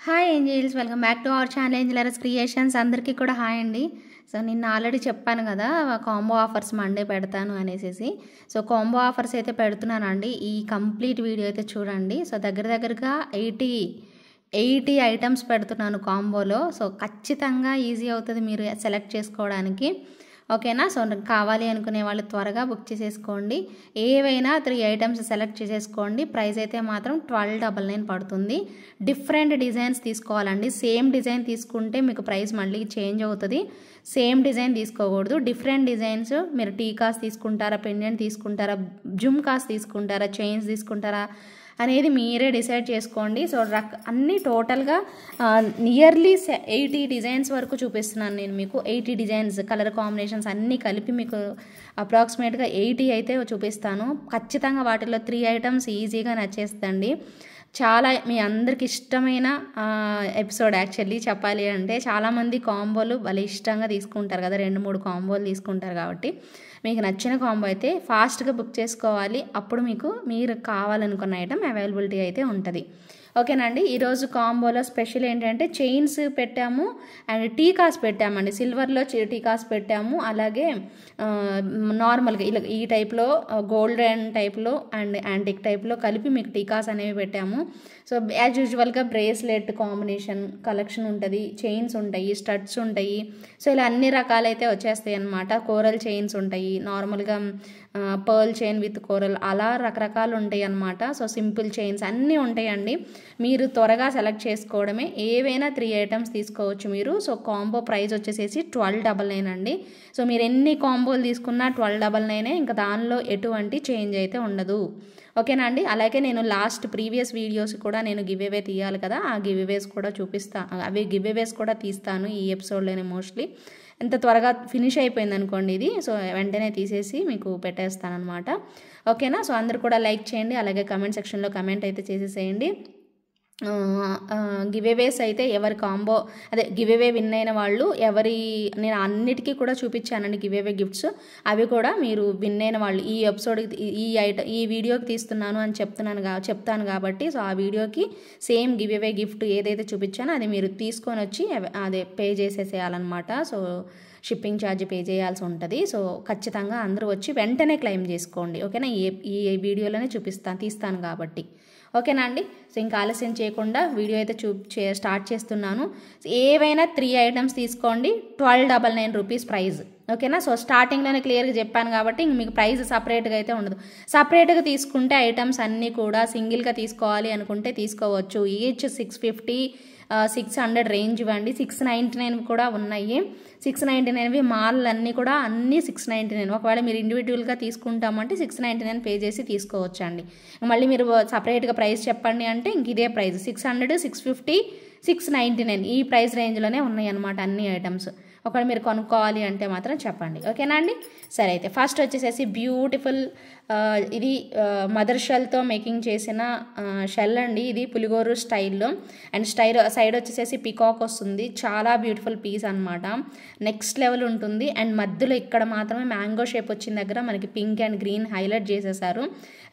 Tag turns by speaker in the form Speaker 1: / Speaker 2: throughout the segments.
Speaker 1: Hi angels, welcome back to our channel Angelaras creations. అందరికీ కూడా hi అండి. So నిన్న ఆల్రెడీ చెప్పాను కదా, కాంబో ఆఫర్స్ మండే పెడతాను అనేసి. సో కాంబో ఆఫర్స్ అయితే పెడుతున్నానండి. ఈ కంప్లీట్ వీడియో అయితే చూడండి. సో దగ్గరగా 80 ఐటమ్స్ పెడుతున్నాను కాంబోలో. సో ఖచ్చితంగా ఈజీ అవుతుంది మీరు సెలెక్ట్ చేసుకోవడానికి. ఓకేనా? సో కావాలి అనుకునే వాళ్ళు త్వరగా బుక్ చేసేసుకోండి. ఏవైనా 3 ఐటమ్స్ సెలెక్ట్ చేసేసుకోండి. ప్రైస్ అయితే మాత్రం 1299 పడుతుంది. డిఫరెంట్ డిజైన్స్ తీసుకోవాలండి. సేమ్ డిజైన్ తీసుకుంటే మీకు ప్రైస్ మళ్ళీ చేంజ్ అవుతుంది. సేమ్ డిజైన్ తీసుకోకూడదు. డిఫరెంట్ డిజైన్స్, మీరు టీకాస్ తీసుకుంటారా, పెండెంట్ తీసుకుంటారా, జుమ్కాస్ తీసుకుంటారా, చైన్స్ తీసుకుంటారా అనేది మీరే డిసైడ్ చేసుకోండి. సో అన్నీ టోటల్గా నియర్లీ 80 డిజైన్స్ వరకు చూపిస్తున్నాను నేను మీకు. 80 డిజైన్స్, కలర్ కాంబినేషన్స్ అన్నీ కలిపి మీకు అప్రాక్సిమేట్గా 80 అయితే చూపిస్తాను. ఖచ్చితంగా వాటిలో 3 ఐటమ్స్ ఈజీగా నచ్చేస్తండి. చాలా మీ అందరికి ఇష్టమైన ఎపిసోడ్ యాక్చువల్లీ చెప్పాలి అంటే. చాలామంది కాంబోలు భలే ఇష్టంగా తీసుకుంటారు కదా, 2-3 కాంబోలు తీసుకుంటారు. కాబట్టి మీకు నచ్చిన కాంబో అయితే ఫాస్ట్గా బుక్ చేసుకోవాలి. అప్పుడు మీకు మీరు కావాలనుకున్న ఐటమ్ అవైలబిలిటీ అయితే ఉంటుంది. ఓకేనండి. ఈరోజు కాంబోలో స్పెషల్ ఏంటంటే చైన్స్ పెట్టాము అండ్ టీకాస్ పెట్టామండి. సిల్వర్లో టీకాస్ పెట్టాము. అలాగే నార్మల్గా ఇలా ఈ టైప్లో గోల్డెన్ టైప్లో అండ్ యాంటిక్ టైప్లో కలిపి మీకు టీకాస్ అనేవి పెట్టాము. సో యాజ్ యూజువల్గా బ్రేస్లెట్ కాంబినేషన్ కలెక్షన్ ఉంటుంది, చైన్స్ ఉంటాయి, స్టడ్స్ ఉంటాయి. సో ఇలా అన్ని రకాలైతే వచ్చేస్తాయి అన్నమాట. కోరల్ చైన్స్ ఉంటాయి, నార్మల్గా పర్ల్ చైన్ విత్ కోరల్, అలా రకరకాలు ఉంటాయి అన్నమాట. సో సింపుల్ చైన్స్ అన్నీ ఉంటాయండి. మీరు త్వరగా సెలెక్ట్ చేసుకోవడమే. ఏవైనా 3 ఐటమ్స్ తీసుకోవచ్చు మీరు. సో కాంబో ప్రైస్ వచ్చేసేసి 1299 అండి. సో మీరు ఎన్ని కాంబోలు తీసుకున్నా 1299. ఇంకా దానిలో ఎటువంటి చేంజ్ అయితే ఉండదు. ఓకేనా అండి. అలాగే నేను ప్రీవియస్ వీడియోస్ కూడా నేను గివ్ అవే తీయాలి కదా, ఆ గివ్ అవేస్ కూడా చూపిస్తాను. అవి గివ్ అవేస్ కూడా తీస్తాను ఈ ఎపిసోడ్లోనే. మోస్ట్లీ ఎంత త్వరగా ఫినిష్ అయిపోయింది అనుకోండి ఇది, సో వెంటనే తీసేసి మీకు పెట్టేస్తాను అనమాట. ఓకేనా? సో అందరు కూడా లైక్ చేయండి, అలాగే కమెంట్ సెక్షన్లో కమెంట్ అయితే చేసేసేయండి. గివ్ అవేస్ అయితే ఎవరి కాంబో గివ్ అవే విన్ అయిన వాళ్ళు నేను అన్నిటికీ కూడా చూపించానండి గివ్ అవే గిఫ్ట్స్. అవి కూడా మీరు విన్ అయిన వాళ్ళు ఈ ఎపిసోడ్కి ఈ వీడియోకి తీస్తున్నాను అని చెప్తాను కాబట్టి, సో ఆ వీడియోకి సేమ్ గివ్ అవే గిఫ్ట్ ఏదైతే చూపించానో అది మీరు తీసుకొని వచ్చి పే చేసేసేయాలన్నమాట. సో షిప్పింగ్ ఛార్జ్ పే చేయాల్సి ఉంటుంది. సో ఖచ్చితంగా అందరూ వచ్చి వెంటనే క్లెయిమ్ చేసుకోండి. ఓకేనా? ఈ వీడియోలోనే తీస్తాను కాబట్టి. ఓకేనా అండి. సో ఇంకా ఆలస్యం చేయకుండా వీడియో అయితే స్టార్ట్ చేస్తున్నాను. ఏవైనా 3 ఐటమ్స్ తీసుకోండి, 1299 రూపీస్ ప్రైజ్. ఓకేనా? సో స్టార్టింగ్లోనే క్లియర్గా చెప్పాను కాబట్టి మీకు ప్రైస్ సపరేట్గా అయితే ఉండదు. సపరేట్గా తీసుకుంటే ఐటమ్స్ అన్నీ కూడా సింగిల్గా తీసుకోవాలి అనుకుంటే తీసుకోవచ్చు. ఈచ్ 650 600 రేంజ్ ఇవ్వండి. 699 కూడా ఉన్నాయి. 699 మాల్ అన్నీ కూడా అన్నీ 699. ఒకవేళ మీరు ఇండివిజువల్గా తీసుకుంటామంటే 699 పే చేసి తీసుకోవచ్చు అండి. మళ్ళీ మీరు సపరేట్గా ప్రైస్ చెప్పండి అంటే ఇంక ఇదే ప్రైస్ 600 650 699 ఈ ప్రైస్ రేంజ్లోనే ఉన్నాయి అన్నమాట అన్ని ఐటమ్స్. ఒకవేళ మీరు కొనుక్కోవాలి అంటే మాత్రం చెప్పండి. ఓకేనా అండి. సరే అయితే ఫస్ట్ వచ్చేసేసి బ్యూటిఫుల్ ఇది మదర్ షెల్తో మేకింగ్ చేసిన షెల్ అండి. ఇది పులిగోరు స్టైల్లో అండ్ సైడ్ వచ్చేసేసి పికాక్ వస్తుంది. చాలా బ్యూటిఫుల్ పీస్ అనమాట. నెక్స్ట్ లెవెల్ ఉంటుంది. అండ్ మధ్యలో ఇక్కడ మాత్రమే మ్యాంగో షేప్ వచ్చిన దగ్గర మనకి పింక్ అండ్ గ్రీన్ హైలైట్ చేసేసారు.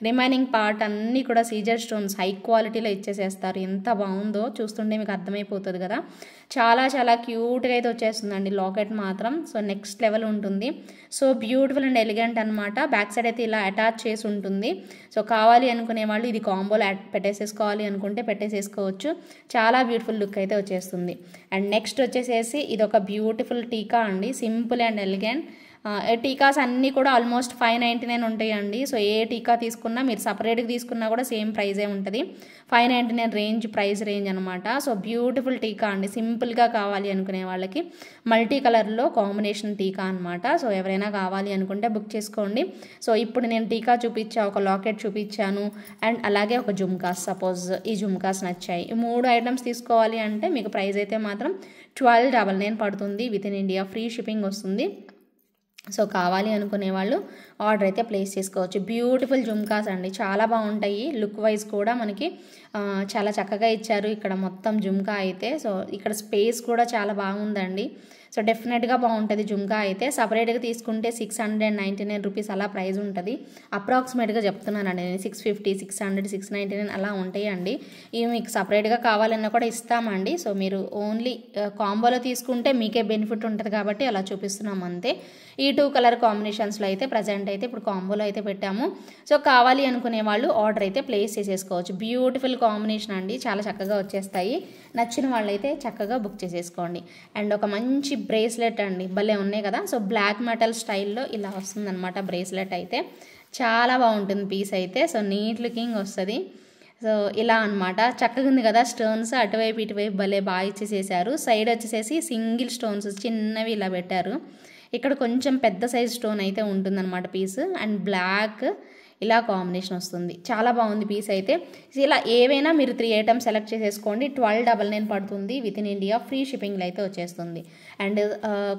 Speaker 1: రిమైనింగ్ పార్ట్ అన్నీ కూడా సీజర్ స్టోన్స్ హై క్వాలిటీలో ఇచ్చేసేస్తారు. ఎంత బాగుందో చూస్తుంటే మీకు అర్థమైపోతుంది కదా. చాలా చాలా క్యూట్గా అయితే వచ్చేస్తుందండి లాకెట్ మాత్రం. సో నెక్స్ట్ లెవెల్ ఉంటుంది. సో బ్యూటిఫుల్ అండ్ ఎలిగెంట్ అనమాట. బ్యాక్ సైడ్ అయితే ఇలా అటాచ్ చేసి ఉంటుంది. సో కావాలి అనుకునే వాళ్ళు ఇది కాంబోలో పెట్టేసేసుకోవాలి అనుకుంటే పెట్టేసేసుకోవచ్చు. చాలా బ్యూటిఫుల్ లుక్ అయితే వచ్చేస్తుంది. అండ్ నెక్స్ట్ వచ్చేసేసి ఇది ఒక బ్యూటిఫుల్ టీకా అండి. Simple and elegant. టీకాస్ అన్నీ కూడా ఆల్మోస్ట్ 599 ఉంటాయండి. సో ఏ టీకా తీసుకున్నా మీరు సపరేట్గా తీసుకున్నా కూడా సేమ్ ప్రైజే ఉంటుంది. 599 ప్రైస్ రేంజ్ అనమాట. సో బ్యూటిఫుల్ టీకా అండి. సింపుల్గా కావాలి అనుకునే వాళ్ళకి మల్టీ కలర్లో కాంబినేషన్ టీకా అనమాట. సో ఎవరైనా కావాలి అనుకుంటే బుక్ చేసుకోండి. సో ఇప్పుడు నేను టీకా ఒక లాకెట్ చూపించాను అండ్ అలాగే ఒక జుమ్కాస్. సపోజ్ ఈ జుమ్కాస్ నచ్చాయి. ఈ 3 ఐటమ్స్ తీసుకోవాలి అంటే మీకు ప్రైస్ అయితే మాత్రం 1299 పడుతుంది. With in India free shipping వస్తుంది. సో కావాలి అనుకునే వాళ్ళు ఆర్డర్ అయితే ప్లేస్ చేసుకోవచ్చు. బ్యూటిఫుల్ జుమ్కాస్ అండి, చాలా బాగుంటాయి. లుక్ వైజ్ కూడా మనకి చాలా చక్కగా ఇచ్చారు ఇక్కడ మొత్తం జుమ్కా అయితే. సో ఇక్కడ స్పేస్ కూడా చాలా బాగుందండి. సో డెఫినెట్గా బాగుంటుంది జుంకా అయితే. సపరేట్గా తీసుకుంటే 699 రూపీస్ అలా ప్రైస్ ఉంటుంది. అప్రాక్సిమేట్గా చెప్తున్నానండి నేను, 650, 600, 699 అలా ఉంటాయండి. ఇవి మీకు సపరేట్గా కావాలన్నా కూడా ఇస్తామండి. సో మీరు ఓన్లీ కాంబోలో తీసుకుంటే మీకే బెనిఫిట్ ఉంటుంది కాబట్టి అలా చూపిస్తున్నాం అంతే. ఈ 2 కలర్ కాంబినేషన్స్లో అయితే ప్రజెంట్ అయితే ఇప్పుడు కాంబోలో అయితే పెట్టాము. సో కావాలి అనుకునే వాళ్ళు ఆర్డర్ అయితే ప్లేస్ చేసేసుకోవచ్చు. బ్యూటిఫుల్ కాంబినేషన్ అండి, చాలా చక్కగా వచ్చేస్తాయి. నచ్చిన వాళ్ళైతే చక్కగా బుక్ చేసేసుకోండి. అండ్ ఒక మంచి బ్రేస్లెట్ అండి, భలే ఉన్నాయి కదా. సో బ్లాక్ మెటల్ స్టైల్లో ఇలా వస్తుందన్నమాట బ్రేస్లెట్ అయితే. చాలా బాగుంటుంది పీస్ అయితే. సో నీట్ లుకింగ్ వస్తుంది. సో ఇలా అనమాట, చక్కగా ఉంది కదా. స్టోన్స్ అటువైపు ఇటువైపు భలే బాగా ఇచ్చేసేసారు. సైడ్ వచ్చేసేసి సింగిల్ స్టోన్స్ చిన్నవి ఇలా పెట్టారు. ఇక్కడ కొంచెం పెద్ద సైజ్ స్టోన్ అయితే ఉంటుందన్నమాట పీస్. అండ్ బ్లాక్ ఇలా కాంబినేషన్ వస్తుంది. చాలా బాగుంది పీస్ అయితే. ఇలా ఏవైనా మీరు 3 ఐటమ్స్ సెలెక్ట్ చేసేసుకోండి. 1299 పడుతుంది. విత్ ఇన్ ఇండియా ఫ్రీ షిప్పింగ్లో అయితే వచ్చేస్తుంది. అండ్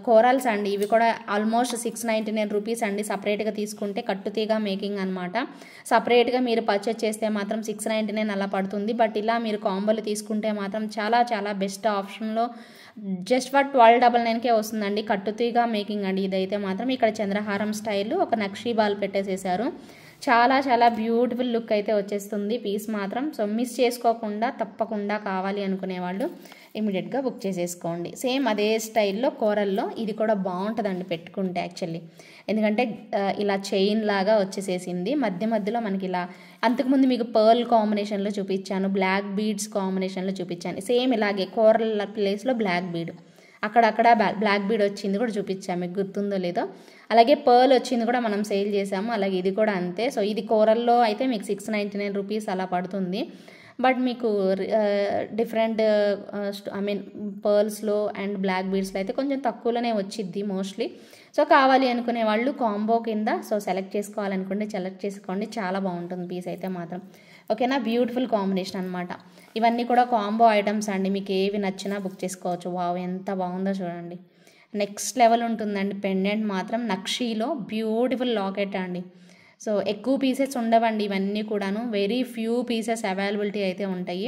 Speaker 1: కోరల్స్ అండి, ఇవి కూడా ఆల్మోస్ట్ 699 రూపీస్ అండి. సపరేట్గా తీసుకుంటే కట్టుతీగా మేకింగ్ అనమాట. సపరేట్గా మీరు పర్చేస్ చేస్తే మాత్రం 699 అలా పడుతుంది. బట్ ఇలా మీరు కాంబోలు తీసుకుంటే మాత్రం చాలా చాలా బెస్ట్ ఆప్షన్లో జస్ట్ ఫర్ 1299కే వస్తుందండి. కట్టుతీగా మేకింగ్ అండి ఇదైతే మాత్రం. ఇక్కడ చంద్రహారం స్టైల్ ఒక నక్షీ బాల్ పెట్టేసేసారు. చాలా చాలా బ్యూటిఫుల్ లుక్ అయితే వచ్చేస్తుంది పీస్ మాత్రం. సో మిస్ చేసుకోకుండా తప్పకుండా కావాలి అనుకునే వాళ్ళు ఇమీడియట్గా బుక్ చేసేసుకోండి. సేమ్ అదే స్టైల్లో కోరల్లో ఇది కూడా బాగుంటుందండి పెట్టుకుంటే యాక్చువల్లీ. ఎందుకంటే ఇలా చైన్ లాగా వచ్చేసేసింది. మధ్య మధ్యలో మనకి ఇలా, అంతకుముందు మీకు పర్ల్ కాంబినేషన్లో చూపించాను, బ్లాక్ బీడ్స్ కాంబినేషన్లో చూపించాను. సేమ్ ఇలాగే కోరల్ ప్లేస్లో బ్లాక్ బీడ్, అక్కడక్కడ బ్లాక్ బీడ్ వచ్చింది కూడా చూపించాము, మీకు గుర్తుందో లేదో. అలాగే పర్ల్ వచ్చింది కూడా మనం సేల్ చేసాము. అలాగే ఇది కూడా అంతే. సో ఇది కోరల్లో అయితే మీకు 699 రూపీస్ అలా పడుతుంది. బట్ మీకు డిఫరెంట్ పర్ల్స్లో అండ్ బ్లాక్ బీడ్స్లో అయితే కొంచెం తక్కువలోనే వచ్చిద్ది మోస్ట్లీ. సో కావాలి అనుకునే వాళ్ళు కాంబో కింద సో సెలెక్ట్ చేసుకోవాలనుకుంటే సెలెక్ట్ చేసుకోండి. చాలా బాగుంటుంది పీస్ అయితే మాత్రం. ఓకేనా, బ్యూటిఫుల్ కాంబినేషన్ అనమాట. ఇవన్నీ కూడా కాంబో ఐటమ్స్ అండి, మీకు ఏవి నచ్చినా బుక్ చేసుకోవచ్చు. వావ్ ఎంత బాగుందో చూడండి, నెక్స్ట్ లెవెల్ ఉంటుందండి. పెండెంట్ మాత్రం నక్షీలో బ్యూటిఫుల్ లాకెట్ అండి. సో ఎక్కువ పీసెస్ ఉండవండి ఇవన్నీ కూడాను, వెరీ ఫ్యూ పీసెస్ అవైలబిలిటీ అయితే ఉంటాయి.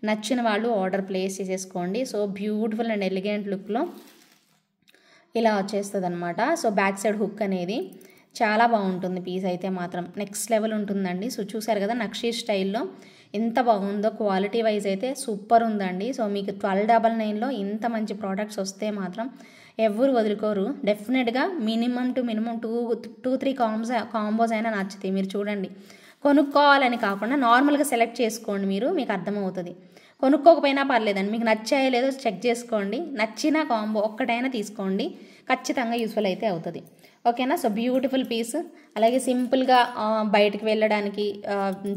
Speaker 1: నచ్చిన వాళ్ళు ఆర్డర్ ప్లేస్ చేసేసుకోండి. సో బ్యూటిఫుల్ అండ్ ఎలిగెంట్ లుక్లో ఇలా వచ్చేస్తుంది అనమాట. సో బ్యాక్ సైడ్ హుక్ అనేది చాలా బాగుంటుంది పీస్ అయితే మాత్రం. నెక్స్ట్ లెవెల్ ఉంటుందండి. సో చూసారు కదా నక్షీ స్టైల్లో ఎంత బాగుందో, క్వాలిటీ వైజ్ అయితే సూపర్ ఉందండి. సో మీకు 1299లో ఇంత మంచి ప్రోడక్ట్స్ వస్తే మాత్రం ఎవరు వదులుకోరు. డెఫినెట్గా మినిమం 2-3 కాంబోస్ అయినా నచ్చుతాయి. మీరు చూడండి, కొనుక్కోవాలని కాకుండా నార్మల్గా సెలెక్ట్ చేసుకోండి, మీకు అర్థమవుతుంది. కొనుక్కోకపోయినా పర్లేదండి, మీకు నచ్చాయో లేదో చెక్ చేసుకోండి. నచ్చిన కాంబో ఒక్కటైనా తీసుకోండి, ఖచ్చితంగా యూస్ఫుల్ అయితే అవుతుంది. ఓకేనా. So beautiful piece. అలాగే సింపుల్గా బయటికి వెళ్ళడానికి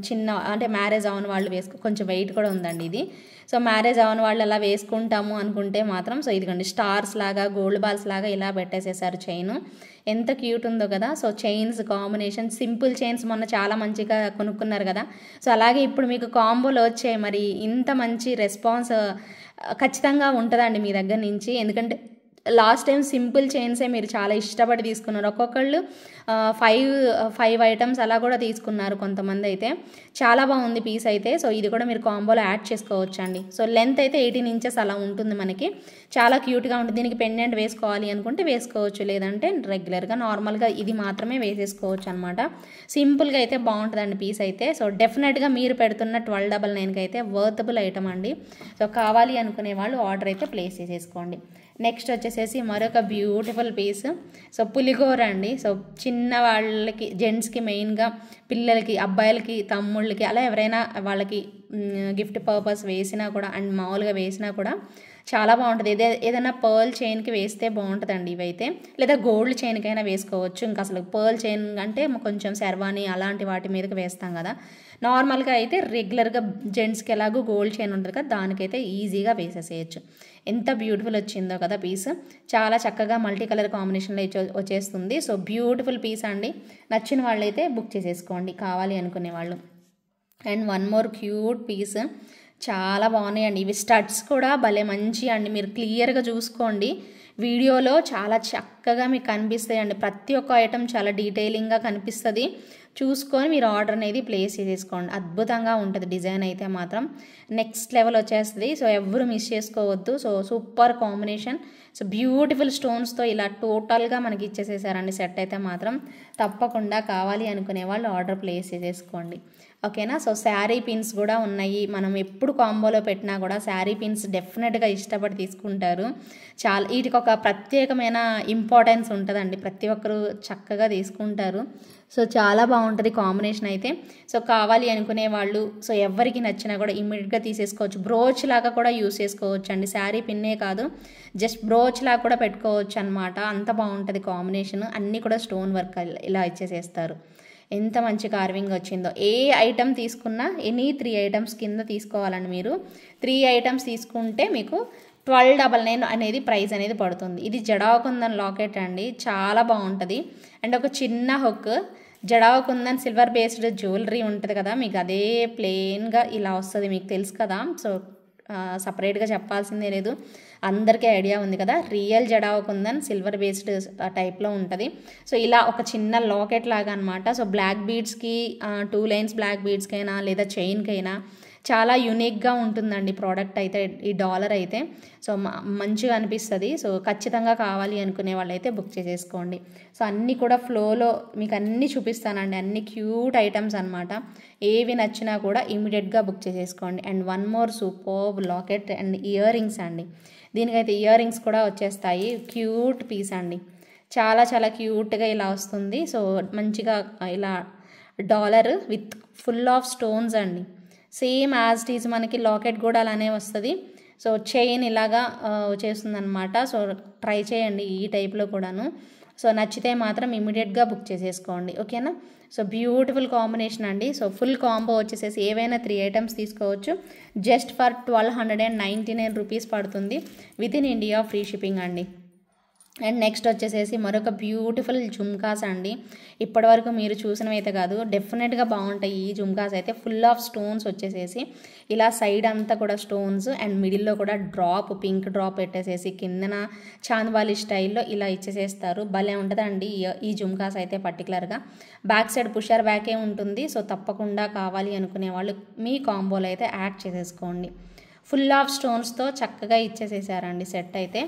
Speaker 1: చిన్న అంటే మ్యారేజ్ అవని వాళ్ళు కొంచెం వెయిట్ కూడా ఉందండి ఇది. సో మ్యారేజ్ అవని వాళ్ళు అలా వేసుకుంటాము అనుకుంటే మాత్రం సో ఇదిగోండి స్టార్స్ లాగా గోల్డ్ బాల్స్ లాగా ఇలా పెట్టేసేసారు చైన్. ఎంత క్యూట్ ఉందో కదా. So chains combination, simple chains మొన్న చాలా మంచిగా కొనుక్కున్నారు కదా. సో అలాగే ఇప్పుడు మీకు కాంబోలో వచ్చాయి. మరి ఇంత మంచి రెస్పాన్స్ ఖచ్చితంగా ఉంటుందండి మీ దగ్గర నుంచి. ఎందుకంటే లాస్ట్ టైం సింపుల్ చైన్సే మీరు చాలా ఇష్టపడి తీసుకున్నారు. ఒక్కొక్కళ్ళు 5 ఐటమ్స్ అలా కూడా తీసుకున్నారు కొంతమంది అయితే. చాలా బాగుంది పీస్ అయితే. సో ఇది కూడా మీరు కాంబోలో యాడ్ చేసుకోవచ్చు అండి. సో లెంత్ అయితే 18 ఇంచెస్ అలా ఉంటుంది మనకి. చాలా క్యూట్గా ఉంటుంది. దీనికి పెండెంట్ వేసుకోవాలి అనుకుంటే వేసుకోవచ్చు, లేదంటే రెగ్యులర్గా నార్మల్గా ఇది మాత్రమే వేసేసుకోవచ్చు అనమాట. సింపుల్గా అయితే బాగుంటుందండి పీస్ అయితే. సో డెఫినెట్గా మీరు పెడుతున్న 1299కి అయితే వర్తబుల్ ఐటమ్ అండి. సో కావాలి అనుకునే వాళ్ళు ఆర్డర్ అయితే ప్లేస్ చేసేసుకోండి. నెక్స్ట్ వచ్చేసేసి మరొక బ్యూటిఫుల్ పీస్. సో పులిగోర అండి. సో చిన్న వాళ్ళకి, జెంట్స్కి మెయిన్గా, పిల్లలకి, అబ్బాయిలకి, తమ్ముళ్ళకి అలా ఎవరైనా వాళ్ళకి గిఫ్ట్ పర్పస్ వేసినా కూడా అండ్ మామూలుగా వేసినా కూడా చాలా బాగుంటుంది. ఏదైనా పర్ల్ చైన్కి వేస్తే బాగుంటుందండి ఇవైతే, లేదా గోల్డ్ చైన్కైనా వేసుకోవచ్చు. ఇంకా అసలు పర్ల్ చైన్ అంటే కొంచెం శర్వాణి అలాంటి వాటి మీదకి వేస్తాం కదా. నార్మల్గా అయితే రెగ్యులర్గా జెంట్స్కి ఎలాగో గోల్డ్ చైన్ ఉంటుంది కదా, దానికైతే ఈజీగా వేసేసేయచ్చు. ఎంత బ్యూటిఫుల్ వచ్చిందో కదా పీస్. చాలా చక్కగా మల్టీ కలర్ కాంబినేషన్లో వచ్చేస్తుంది. సో బ్యూటిఫుల్ పీస్ అండి. నచ్చిన వాళ్ళైతే బుక్ చేసేసుకోండి కావాలి అనుకునే వాళ్ళు. And one more cute piece, చాలా బాగున్నాయండి ఇవి. స్టడ్స్ కూడా భలే మంచి అండి. మీరు క్లియర్గా చూసుకోండి, వీడియోలో చాలా చక్కగా మీకు కనిపిస్తాయండి. ప్రతి ఒక్క ఐటెం చాలా డీటెయిలింగ్గా కనిపిస్తుంది. చూసుకొని మీరు ఆర్డర్ అనేది ప్లేస్ చేసేసుకోండి. అద్భుతంగా ఉంటుంది డిజైన్ అయితే మాత్రం నెక్స్ట్ లెవెల్ వచ్చేస్తుంది. సో ఎవరు మిస్ చేసుకోవద్దు. So super combination. So beautiful స్టోన్స్తో ఇలా టోటల్గా మనకి ఇచ్చేసేసారండి సెట్ అయితే మాత్రం. తప్పకుండా కావాలి అనుకునే వాళ్ళు ఆర్డర్ ప్లేస్ చేసేసుకోండి. ఓకేనా. సో శారీ పిన్స్ కూడా ఉన్నాయి. మనం ఎప్పుడు కాంబోలో పెట్టినా కూడా శారీ పిన్స్ డెఫినెట్గా ఇష్టపడి తీసుకుంటారు. చాలా వీటికి ఒక ప్రత్యేకమైన ఇంపార్టెన్స్ ఉంటుందండి. ప్రతి ఒక్కరు చక్కగా తీసుకుంటారు. సో చాలా బాగుంటుంది కాంబినేషన్ అయితే. సో కావాలి అనుకునే వాళ్ళు సో ఎవరికి నచ్చినా కూడా ఇమ్మీడియట్గా తీసేసుకోవచ్చు. బ్రోచ్ లాగా కూడా యూస్ చేసుకోవచ్చు అండి. శారీ పిన్నే కాదు, జస్ట్ బ్రోచ్ లాగా కూడా పెట్టుకోవచ్చు అనమాట. అంత బాగుంటుంది కాంబినేషన్. అన్నీ కూడా స్టోన్ వర్క్ ఇలా ఇచ్చేసేస్తారు. ఎంత మంచి కార్వింగ్ వచ్చిందో. ఏ ఐటమ్ తీసుకున్నా ఎనీ 3 ఐటమ్స్ కింద తీసుకోవాలండి మీరు. 3 ఐటమ్స్ తీసుకుంటే మీకు 1299 అనేది ప్రైస్ అనేది పడుతుంది. ఇది జడాకుందన్ లాకెట్ అండి, చాలా బాగుంటుంది. అండ్ ఒక చిన్న హుక్, జడాకుందన్ సిల్వర్ బేస్డ్ జ్యువెలరీ ఉంటుంది కదా, మీకు అదే ప్లెయిన్గా ఇలా వస్తుంది. మీకు తెలుసు కదా, సో సపరేట్గా చెప్పాల్సిందే లేదు, అందరికీ ఐడియా ఉంది కదా. రియల్ జడాకుందన్ సిల్వర్ బేస్డ్ టైప్లో ఉంటుంది. సో ఇలా ఒక చిన్న లాకెట్ లాగా అనమాట. సో బ్లాక్ బీడ్స్కి 2 లైన్స్ బ్లాక్ బీడ్స్కైనా లేదా చైన్కైనా చాలా యూనిక్గా ఉంటుందండి ప్రోడక్ట్ అయితే. ఈ డాలర్ అయితే సో మంచిగా అనిపిస్తుంది. సో ఖచ్చితంగా కావాలి అనుకునే వాళ్ళైతే బుక్ చేసేసుకోండి. సో అన్నీ కూడా ఫ్లోలో మీకు అన్నీ చూపిస్తానండి. అన్ని క్యూట్ ఐటమ్స్ అనమాట. ఏవి నచ్చినా కూడా ఇమీడియట్గా బుక్ చేసేసుకోండి. And one more super locket and earrings అండి. దీనికైతే ఇయర్ రింగ్స్ కూడా వచ్చేస్తాయి. క్యూట్ పీస్ అండి, చాలా చాలా క్యూట్గా ఇలా వస్తుంది. సో మంచిగా ఇలా dollar with full of stones అండి. సేమ్ యాజ్ ఇట్ ఈజ్ మనకి లాకెట్ కూడా అలానే వస్తుంది. సో చైన్ ఇలాగా వచ్చేస్తుంది అనమాట. సో ట్రై చేయండి ఈ టైప్లో కూడాను. సో నచ్చితే మాత్రం ఇమీడియట్గా బుక్ చేసేసుకోండి. ఓకేనా. సో బ్యూటిఫుల్ కాంబినేషన్ అండి. సో ఫుల్ కాంబో వచ్చేసేసి ఏవైనా 3 ఐటమ్స్ తీసుకోవచ్చు. జస్ట్ ఫర్ 1299 రూపీస్ పడుతుంది. With in India free shipping అండి. అండ్ నెక్స్ట్ వచ్చేసేసి మరొక బ్యూటిఫుల్ జుమ్కాస్ అండి. ఇప్పటివరకు మీరు చూసినవి అయితే కాదు, డెఫినెట్గా బాగుంటాయి ఈ జుమ్కాస్ అయితే. ఫుల్ ఆఫ్ స్టోన్స్ వచ్చేసేసి ఇలా సైడ్ అంతా కూడా స్టోన్స్ అండ్ మిడిల్లో కూడా డ్రాప్, పింక్ డ్రాప్ పెట్టేసేసి కిందన చాంద్వాలి స్టైల్లో ఇలా ఇచ్చేసేస్తారు. భలే ఉంటుందండి ఈ జుమ్కాస్ అయితే. పర్టికులర్గా బ్యాక్ సైడ్ పుషర్ బ్యాకే ఉంటుంది. సో తప్పకుండా కావాలి అనుకునే వాళ్ళు మీ కాంబోలో అయితే యాడ్ చేసేసుకోండి. ఫుల్ ఆఫ్ స్టోన్స్తో చక్కగా ఇచ్చేసేసారండి సెట్ అయితే.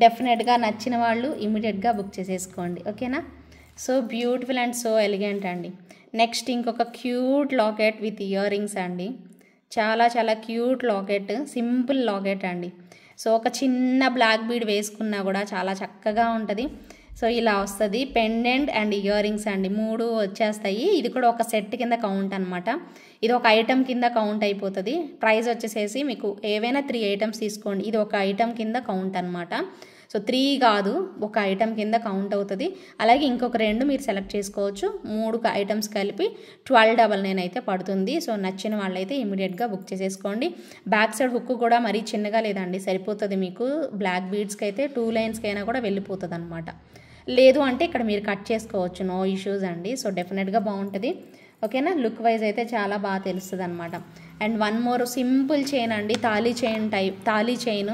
Speaker 1: డెఫినెట్గా నచ్చిన వాళ్ళు ఇమీడియట్గా బుక్ చేసేసుకోండి. ఓకేనా. So beautiful and so elegant అండి. నెక్స్ట్ ఇంకొక cute locket with ear rings అండి. చాలా చాలా క్యూట్ లాకెట్, సింపుల్ లాకెట్ అండి. సో ఒక చిన్న బ్లాక్ బీడ్ వేసుకున్నా కూడా చాలా చక్కగా ఉంటుంది. సో ఇలా వస్తుంది. పెండెంట్ అండ్ ఇయర్ రింగ్స్ అండి, 3 వచ్చేస్తాయి. ఇది కూడా ఒక సెట్ కింద కౌంట్ అనమాట. ఇది ఒక ఐటమ్ కింద కౌంట్ అయిపోతుంది. ప్రైస్ వచ్చేసేసి మీకు ఏవైనా 3 ఐటమ్స్ తీసుకోండి. ఇది ఒక ఐటమ్ కింద కౌంట్ అనమాట. సో 3 కాదు, ఒక ఐటమ్ కింద కౌంట్ అవుతుంది. అలాగే ఇంకొక 2 మీరు సెలెక్ట్ చేసుకోవచ్చు. 3 ఐటమ్స్ కలిపి 1299 అయితే పడుతుంది. సో నచ్చిన వాళ్ళైతే ఇమీడియట్గా బుక్ చేసేసుకోండి. బ్యాక్ సైడ్ హుక్ కూడా మరీ చిన్నగా లేదండి, సరిపోతుంది మీకు. బ్లాక్ బీడ్స్కి అయితే 2 లైన్స్కైనా కూడా వెళ్ళిపోతుంది అనమాట. లేదు అంటే ఇక్కడ మీరు కట్ చేసుకోవచ్చు, నో ఇష్యూస్ అండి. సో డెఫినెట్గా బాగుంటుంది. ఓకేనా. లుక్ వైజ్ అయితే చాలా బాగా తెలుస్తుంది అనమాట. And one more simple chain అండి, thali chain type. Thali chain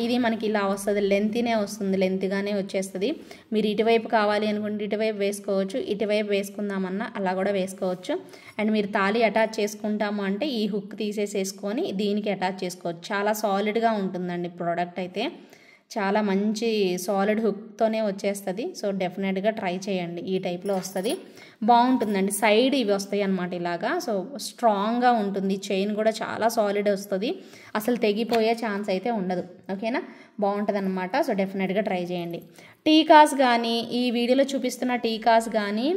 Speaker 1: ఇది మనకి ఇలా వస్తుంది, లెంత్నే వస్తుంది, లెంత్గానే వచ్చేస్తుంది. మీరు ఇటువైపు కావాలి అనుకుంటే ఇటువైపు వేసుకోవచ్చు, ఇటువైపు వేసుకుందామన్నా అలా కూడా వేసుకోవచ్చు. అండ్ మీరు తాళి అటాచ్ చేసుకుంటాము అంటే ఈ హుక్ తీసేసేసుకొని దీనికి అటాచ్ చేసుకోవచ్చు. చాలా సాలిడ్గా ఉంటుందండి ప్రోడక్ట్ అయితే. చాలా మంచి సాలిడ్ హుక్తోనే వచ్చేస్తుంది. సో డెఫినెట్గా ట్రై చేయండి. ఈ టైప్లో వస్తుంది, బాగుంటుందండి. సైడ్ ఇవి వస్తాయి అన్నమాట ఇలాగా. సో స్ట్రాంగ్గా ఉంటుంది. చైన్ కూడా చాలా సాలిడ్ వస్తుంది, అసలు తెగిపోయే ఛాన్స్ అయితే ఉండదు. ఓకేనా, బాగుంటుంది అనమాట. సో డెఫినెట్గా ట్రై చేయండి. టీకాస్ కానీ, ఈ వీడియోలో చూపిస్తున్న టీకాస్ కానీ,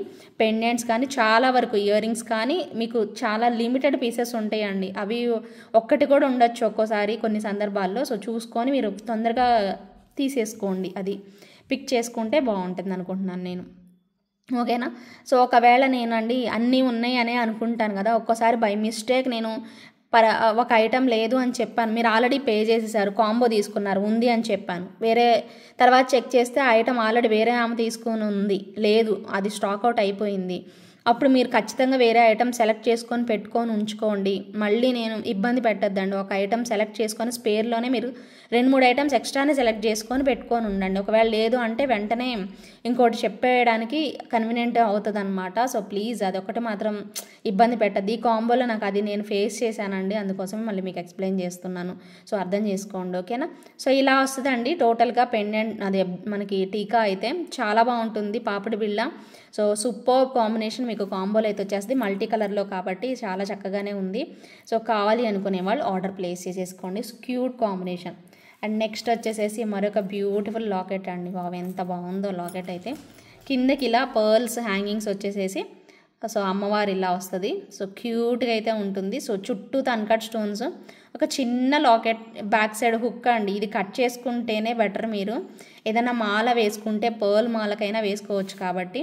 Speaker 1: పెండెంట్స్ కానీ, చాలా వరకు ఇయర్ రింగ్స్ కానీ మీకు చాలా లిమిటెడ్ పీసెస్ ఉంటాయండి. అవి ఒక్కటి కూడా ఉండొచ్చు ఒక్కోసారి కొన్ని సందర్భాల్లో. సో చూసుకొని మీరు తొందరగా తీసేసుకోండి, అది పిక్ చేసుకుంటే బాగుంటుంది అనుకుంటున్నాను నేను. ఓకేనా. సో ఒకవేళ నేనండి అన్నీ ఉన్నాయి అనే అనుకుంటాను కదా, ఒక్కోసారి బై మిస్టేక్ నేను ఒక ఐటెం లేదు అని చెప్పాను, మీరు ఆల్రెడీ పే చేసేసారు, కాంబో తీసుకున్నారు, ఉంది అని చెప్పాను. వేరే తర్వాత చెక్ చేస్తే ఆ ఐటెం ఆల్రెడీ వేరే ఆమె తీసుకుని ఉంది, లేదు అది స్టాక్ అవుట్ అయిపోయింది. అప్పుడు మీరు ఖచ్చితంగా వేరే ఐటమ్ సెలెక్ట్ చేసుకొని పెట్టుకొని ఉంచుకోండి. మళ్ళీ నేను ఇబ్బంది పెట్టద్దండి. ఒక ఐటమ్ సెలెక్ట్ చేసుకొని స్పేర్లోనే మీరు 2-3 ఐటమ్స్ ఎక్స్ట్రానే సెలెక్ట్ చేసుకొని పెట్టుకొని ఉండండి. ఒకవేళ లేదు అంటే వెంటనే ఇంకోటి చెప్పేయడానికి కన్వీనియంట్ అవుతుంది అనమాట. సో ప్లీజ్ అదొకటి మాత్రం ఇబ్బంది పెట్టద్దు. ఈ కాంబోలో నాకు అది నేను ఫేస్ చేశానండి, అందుకోసమే మళ్ళీ మీకు ఎక్స్ప్లెయిన్ చేస్తున్నాను. సో అర్థం చేసుకోండి, ఓకేనా. సో ఇలా వస్తుందండి టోటల్గా పెండెంట్, అదే మనకి టీకా అయితే చాలా బాగుంటుంది, పాపిడి బిళ్ళ. సో సూపర్ కాంబినేషన్ మీకు కాంబోలో అయితే వచ్చేస్తుంది, మల్టీ కలర్లో కాబట్టి చాలా చక్కగానే ఉంది. సో కావాలి అనుకునే వాళ్ళు ఆర్డర్ ప్లేస్ చేసేసుకోండి. Cute combination. అండ్ నెక్స్ట్ వచ్చేసేసి మరొక బ్యూటిఫుల్ లాకెట్ అండి. బాబు ఎంత బాగుందో లాకెట్ అయితే. కిందకి ఇలా పర్ల్స్ హ్యాంగింగ్స్ వచ్చేసేసి సో అమ్మవారు ఇలా వస్తుంది. సో క్యూట్గా అయితే ఉంటుంది. సో చుట్టూ అన్కట్ స్టోన్స్, ఒక చిన్న లాకెట్, బ్యాక్ సైడ్ హుక్ అండి. ఇది కట్ చేసుకుంటేనే బెటర్. మీరు ఏదైనా మాల వేసుకుంటే పర్ల్ మాలకైనా వేసుకోవచ్చు కాబట్టి,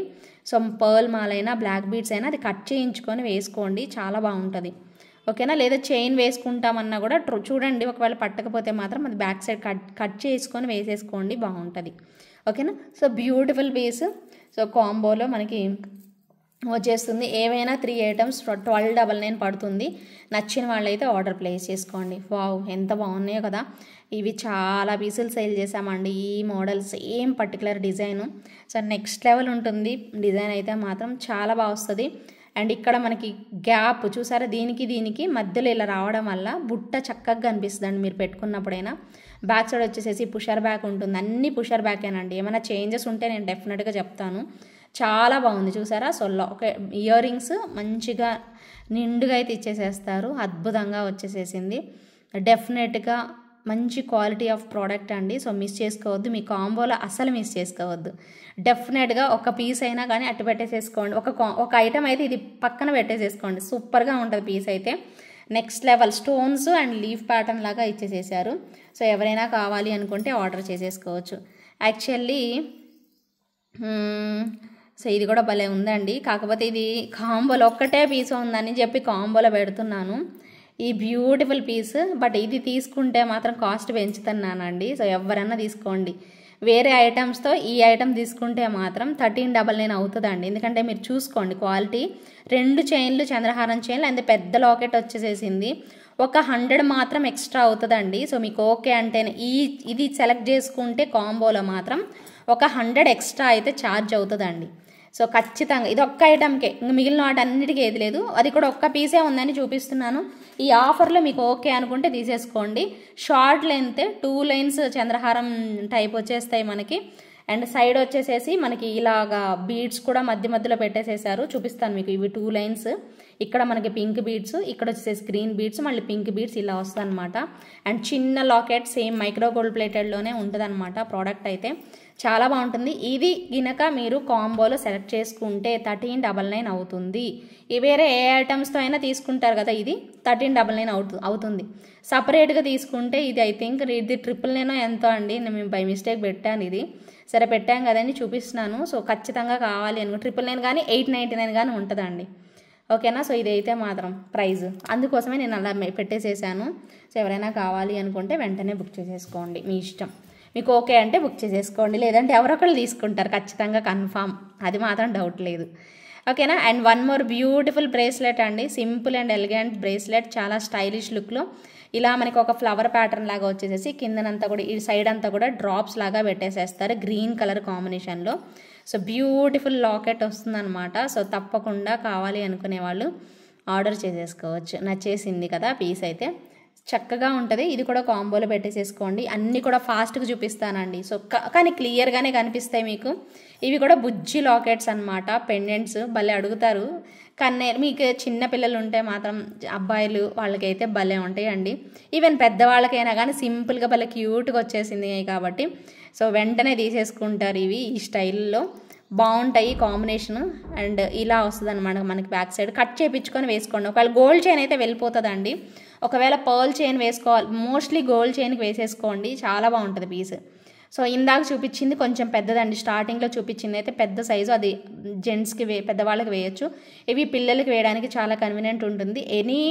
Speaker 1: సో పర్ల్ మాల అయినా బ్లాక్ బీడ్స్ అయినా అది కట్ చేయించుకొని వేసుకోండి, చాలా బాగుంటుంది, ఓకేనా. లేదా చైన్ వేసుకుంటామన్నా కూడా చూడండి, ఒకవేళ పట్టకపోతే మాత్రం అది బ్యాక్ సైడ్ కట్ చేసుకొని వేసేసుకోండి, బాగుంటుంది, ఓకేనా. So beautiful piece. సో కాంబోలో మనకి వచ్చేస్తుంది. ఏవైనా 3 ఐటమ్స్ 1299 పడుతుంది. నచ్చిన వాళ్ళైతే ఆర్డర్ ప్లేస్ చేసుకోండి. వావ్ ఎంత బాగున్నాయో కదా. ఇవి చాలా పీసులు సేల్ చేసామండి. ఈ model same particular design. So next level ఉంటుంది డిజైన్ అయితే మాత్రం, చాలా బాగా వస్తుంది. అండ్ ఇక్కడ మనకి గ్యాప్ చూసారా, దీనికి మధ్యలో ఇలా రావడం వల్ల బుట్ట చక్కగా కనిపిస్తుందండి మీరు పెట్టుకున్నప్పుడైనా. బ్యాక్ సైడ్ వచ్చేసేసి పుషర్ బ్యాక్ ఉంటుంది, అన్ని పుషర్ బ్యాకేనండి. ఏమైనా చేంజెస్ ఉంటే నేను డెఫినెట్గా చెప్తాను. చాలా బాగుంది చూసారా. సో ఒక ఇయర్ రింగ్స్ మంచిగా నిండుగా అయితే ఇచ్చేసేస్తారు, అద్భుతంగా వచ్చేసేసింది. డెఫినెట్గా మంచి క్వాలిటీ ఆఫ్ ప్రోడక్ట్ అండి. సో మిస్ చేసుకోవద్దు, మీ కాంబోలో అసలు మిస్ చేసుకోవద్దు. డెఫినెట్గా ఒక పీస్ అయినా కానీ అట్టు పెట్టేసేసుకోండి. ఒక ఐటమ్ అయితే ఇది పక్కన పెట్టేసేసుకోండి, సూపర్గా ఉంటుంది పీస్ అయితే. Next level stones and leaf pattern లాగా ఇచ్చేసేసారు. సో ఎవరైనా కావాలి అనుకుంటే ఆర్డర్ చేసేసుకోవచ్చు. యాక్చువల్లీ సో ఇది కూడా భలే ఉందండి, కాకపోతే ఇది కాంబోలో ఒక్కటే పీస్ ఉందని చెప్పి కాంబోలో పెడుతున్నాను ఈ బ్యూటిఫుల్ పీస్. బట్ ఇది తీసుకుంటే మాత్రం కాస్ట్ పెంచుతున్నానండి. సో ఎవరన్నా తీసుకోండి. వేరే ఐటమ్స్తో ఈ ఐటమ్ తీసుకుంటే మాత్రం 1399 అవుతుందండి. ఎందుకంటే మీరు చూసుకోండి క్వాలిటీ. 2 చైన్లు చంద్రహారం చైన్లు అండ్ పెద్ద లాకెట్ వచ్చేసేసింది. ఒక 100 మాత్రం ఎక్స్ట్రా అవుతుందండి. సో మీకు ఓకే అంటే ఇది సెలెక్ట్ చేసుకుంటే కాంబోలో మాత్రం ఒక 100 ఎక్స్ట్రా అయితే ఛార్జ్ అవుతుందండి. సో ఖచ్చితంగా ఇది ఒక్క ఐటమ్కే, ఇంక మిగిలిన వాటి అన్నిటికీ ఏది లేదు. అది కూడా ఒక్క పీసే ఉందని చూపిస్తున్నాను. ఈ ఆఫర్లో మీకు ఓకే అనుకుంటే తీసేసుకోండి. షార్ట్ లెంత్ 2 లైన్స్ చంద్రహారం టైప్ వచ్చేస్తాయి మనకి. అండ్ సైడ్ వచ్చేసేసి మనకి ఇలాగా బీడ్స్ కూడా మధ్యలో పెట్టేసేసారు, చూపిస్తాను మీకు. ఇవి 2 లైన్స్, ఇక్కడ మనకి పింక్ బీడ్స్, ఇక్కడ వచ్చేసేసి గ్రీన్ బీడ్స్, మళ్ళీ పింక్ బీడ్స్ ఇలా వస్తుంది అనమాట. అండ్ చిన్న లాకెట్ సేమ్ మైక్రో గోల్డ్ ప్లేటెడ్లోనే ఉంటుంది అనమాట ప్రోడక్ట్ అయితే. చాలా బాగుంటుంది. ఇది గినక మీరు కాంబోలో సెలెక్ట్ చేసుకుంటే 1399 అవుతుంది. వేరే ఏ ఐటమ్స్తో అయినా తీసుకుంటారు కదా, ఇది 1399 అవుతుంది. సపరేట్గా తీసుకుంటే ఇది ఐ థింక్ ఇది 999 ఎంతో అండి. నేను బై మిస్టేక్ పెట్టాను ఇది. సరే పెట్టాం కదండి చూపిస్తున్నాను. సో ఖచ్చితంగా కావాలి అనుకో 999 కానీ 899 కానీ ఉంటుందండి, ఓకేనా. సో ఇదైతే మాత్రం ప్రైజ్, అందుకోసమే నేను అలా పెట్టేసేసాను. సో ఎవరైనా కావాలి అనుకుంటే వెంటనే బుక్ చేసేసుకోండి, మీ ఇష్టం. మీకు ఓకే అంటే బుక్ చేసేసుకోండి, లేదంటే ఎవరొకరు తీసుకుంటారు ఖచ్చితంగా, కన్ఫామ్, అది మాత్రం డౌట్ లేదు, ఓకేనా. And one more beautiful bracelet అండి, సింపుల్ అండ్ ఎలిగెంట్ బ్రేస్లెట్, చాలా స్టైలిష్ లుక్లో. ఇలా మనకి ఒక ఫ్లవర్ ప్యాటర్న్ లాగా వచ్చేసేసి కిందనంతా కూడా ఈ సైడ్ అంతా కూడా డ్రాప్స్ లాగా పెట్టేసేస్తారు గ్రీన్ కలర్ కాంబినేషన్లో. సో బ్యూటిఫుల్ లాకెట్ వస్తుందన్నమాట. సో తప్పకుండా కావాలి అనుకునే వాళ్ళు ఆర్డర్ చేసేసుకోవచ్చు. నచ్చేసింది కదా పీస్ అయితే, చక్కగా ఉంటుంది. ఇది కూడా కాంబోలో పెట్టేసేసుకోండి. అన్నీ కూడా ఫాస్ట్గా చూపిస్తానండి. సో కానీ క్లియర్గానే కనిపిస్తాయి మీకు. ఇవి కూడా బుజ్జి లాకెట్స్ అనమాట, పెండెంట్స్. భలే అడుగుతారు కానీ మీకు చిన్న పిల్లలు ఉంటే మాత్రం, అబ్బాయిలు వాళ్ళకైతే భలే ఉంటాయండి. ఈవెన్ పెద్దవాళ్ళకైనా కానీ సింపుల్గా భలే క్యూట్గా వచ్చేసింది కాబట్టి సో వెంటనే తీసేసుకుంటారు. ఇవి ఈ స్టైల్లో బాగుంటాయి కాంబినేషన్. అండ్ ఇలా వస్తుంది అనమాట మనకి బ్యాక్ సైడ్. కట్ చేయించుకొని వేసుకోండి. ఒకవేళ గోల్డ్ చైన్ అయితే వెళ్ళిపోతుందండి. ఒకవేళ పర్ల్ చైన్ వేసుకోవాలి, మోస్ట్లీ గోల్డ్ చైన్కి వేసేసుకోండి, చాలా బాగుంటుంది పీస్. సో ఇందాక చూపించింది కొంచెం పెద్దదండి, స్టార్టింగ్లో చూపించింది అయితే పెద్ద సైజు, అది జెంట్స్కి పెద్దవాళ్ళకి వేయచ్చు. ఇవి పిల్లలకి వేయడానికి చాలా కన్వీనియంట్ ఉంటుంది. ఎనీ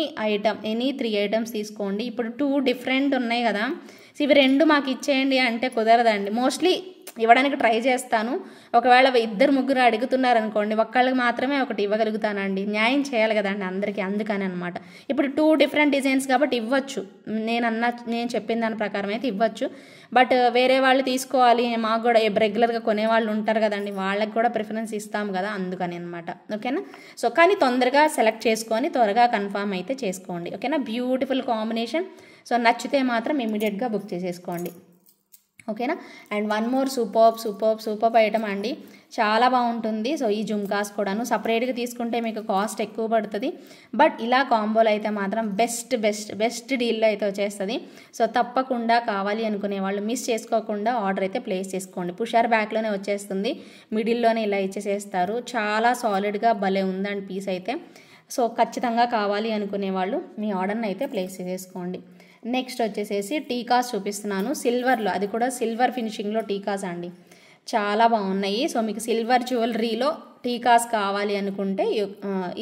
Speaker 1: 3 ఐటమ్స్ తీసుకోండి. ఇప్పుడు 2 డిఫరెంట్ ఉన్నాయి కదా, ఇవి 2 మాకు ఇచ్చేయండి అంటే కుదరదండి. మోస్ట్లీ ఇవ్వడానికి ట్రై చేస్తాను. ఒకవేళ ఇద్దరు ముగ్గురు అడుగుతున్నారనుకోండి, ఒక్కళ్ళకి మాత్రమే ఒకటి ఇవ్వగలుగుతానండి. న్యాయం చేయాలి కదండి అందరికీ, అందుకని అనమాట. ఇప్పుడు 2 డిఫరెంట్ డిజైన్స్ కాబట్టి ఇవ్వచ్చు, నేను చెప్పిన దాని ప్రకారం అయితే ఇవ్వచ్చు. బట్ వేరే వాళ్ళు తీసుకోవాలి, మాకు కూడా రెగ్యులర్గా కొనేవాళ్ళు ఉంటారు కదండి, వాళ్ళకి కూడా ప్రిఫరెన్స్ ఇస్తాము కదా, అందుకని అనమాట. ఓకేనా. సో కానీ తొందరగా సెలెక్ట్ చేసుకొని త్వరగా కన్ఫామ్ అయితే చేసుకోండి. ఓకేనా. Beautiful combination. సో నచ్చితే మాత్రం ఇమీడియట్గా బుక్ చేసేసుకోండి. ఓకేనా. And one more super item అండి, చాలా బాగుంటుంది. సో ఈ జుమ్కాస్ కూడాను సపరేట్గా తీసుకుంటే మీకు కాస్ట్ ఎక్కువ పడుతుంది, బట్ ఇలా కాంబోలో అయితే మాత్రం బెస్ట్ డీల్లో అయితే వచ్చేస్తుంది. సో తప్పకుండా కావాలి అనుకునే వాళ్ళు మిస్ చేసుకోకుండా ఆర్డర్ అయితే ప్లేస్ చేసుకోండి. పుషర్ బ్యాక్లోనే వచ్చేస్తుంది, మిడిల్లోనే ఇలా ఇచ్చేసేస్తారు. చాలా సాలిడ్గా భలే ఉందండి పీస్ అయితే. సో ఖచ్చితంగా కావాలి అనుకునే వాళ్ళు మీ ఆర్డర్ని అయితే ప్లేస్ చేసేసుకోండి. నెక్స్ట్ వచ్చేసేసి టీకాస్ చూపిస్తున్నాను సిల్వర్లో, అది కూడా సిల్వర్ ఫినిషింగ్లో టీకాస్ అండి, చాలా బాగున్నాయి. సో మీకు సిల్వర్ జ్యువెలరీలో టీకాస్ కావాలి అనుకుంటే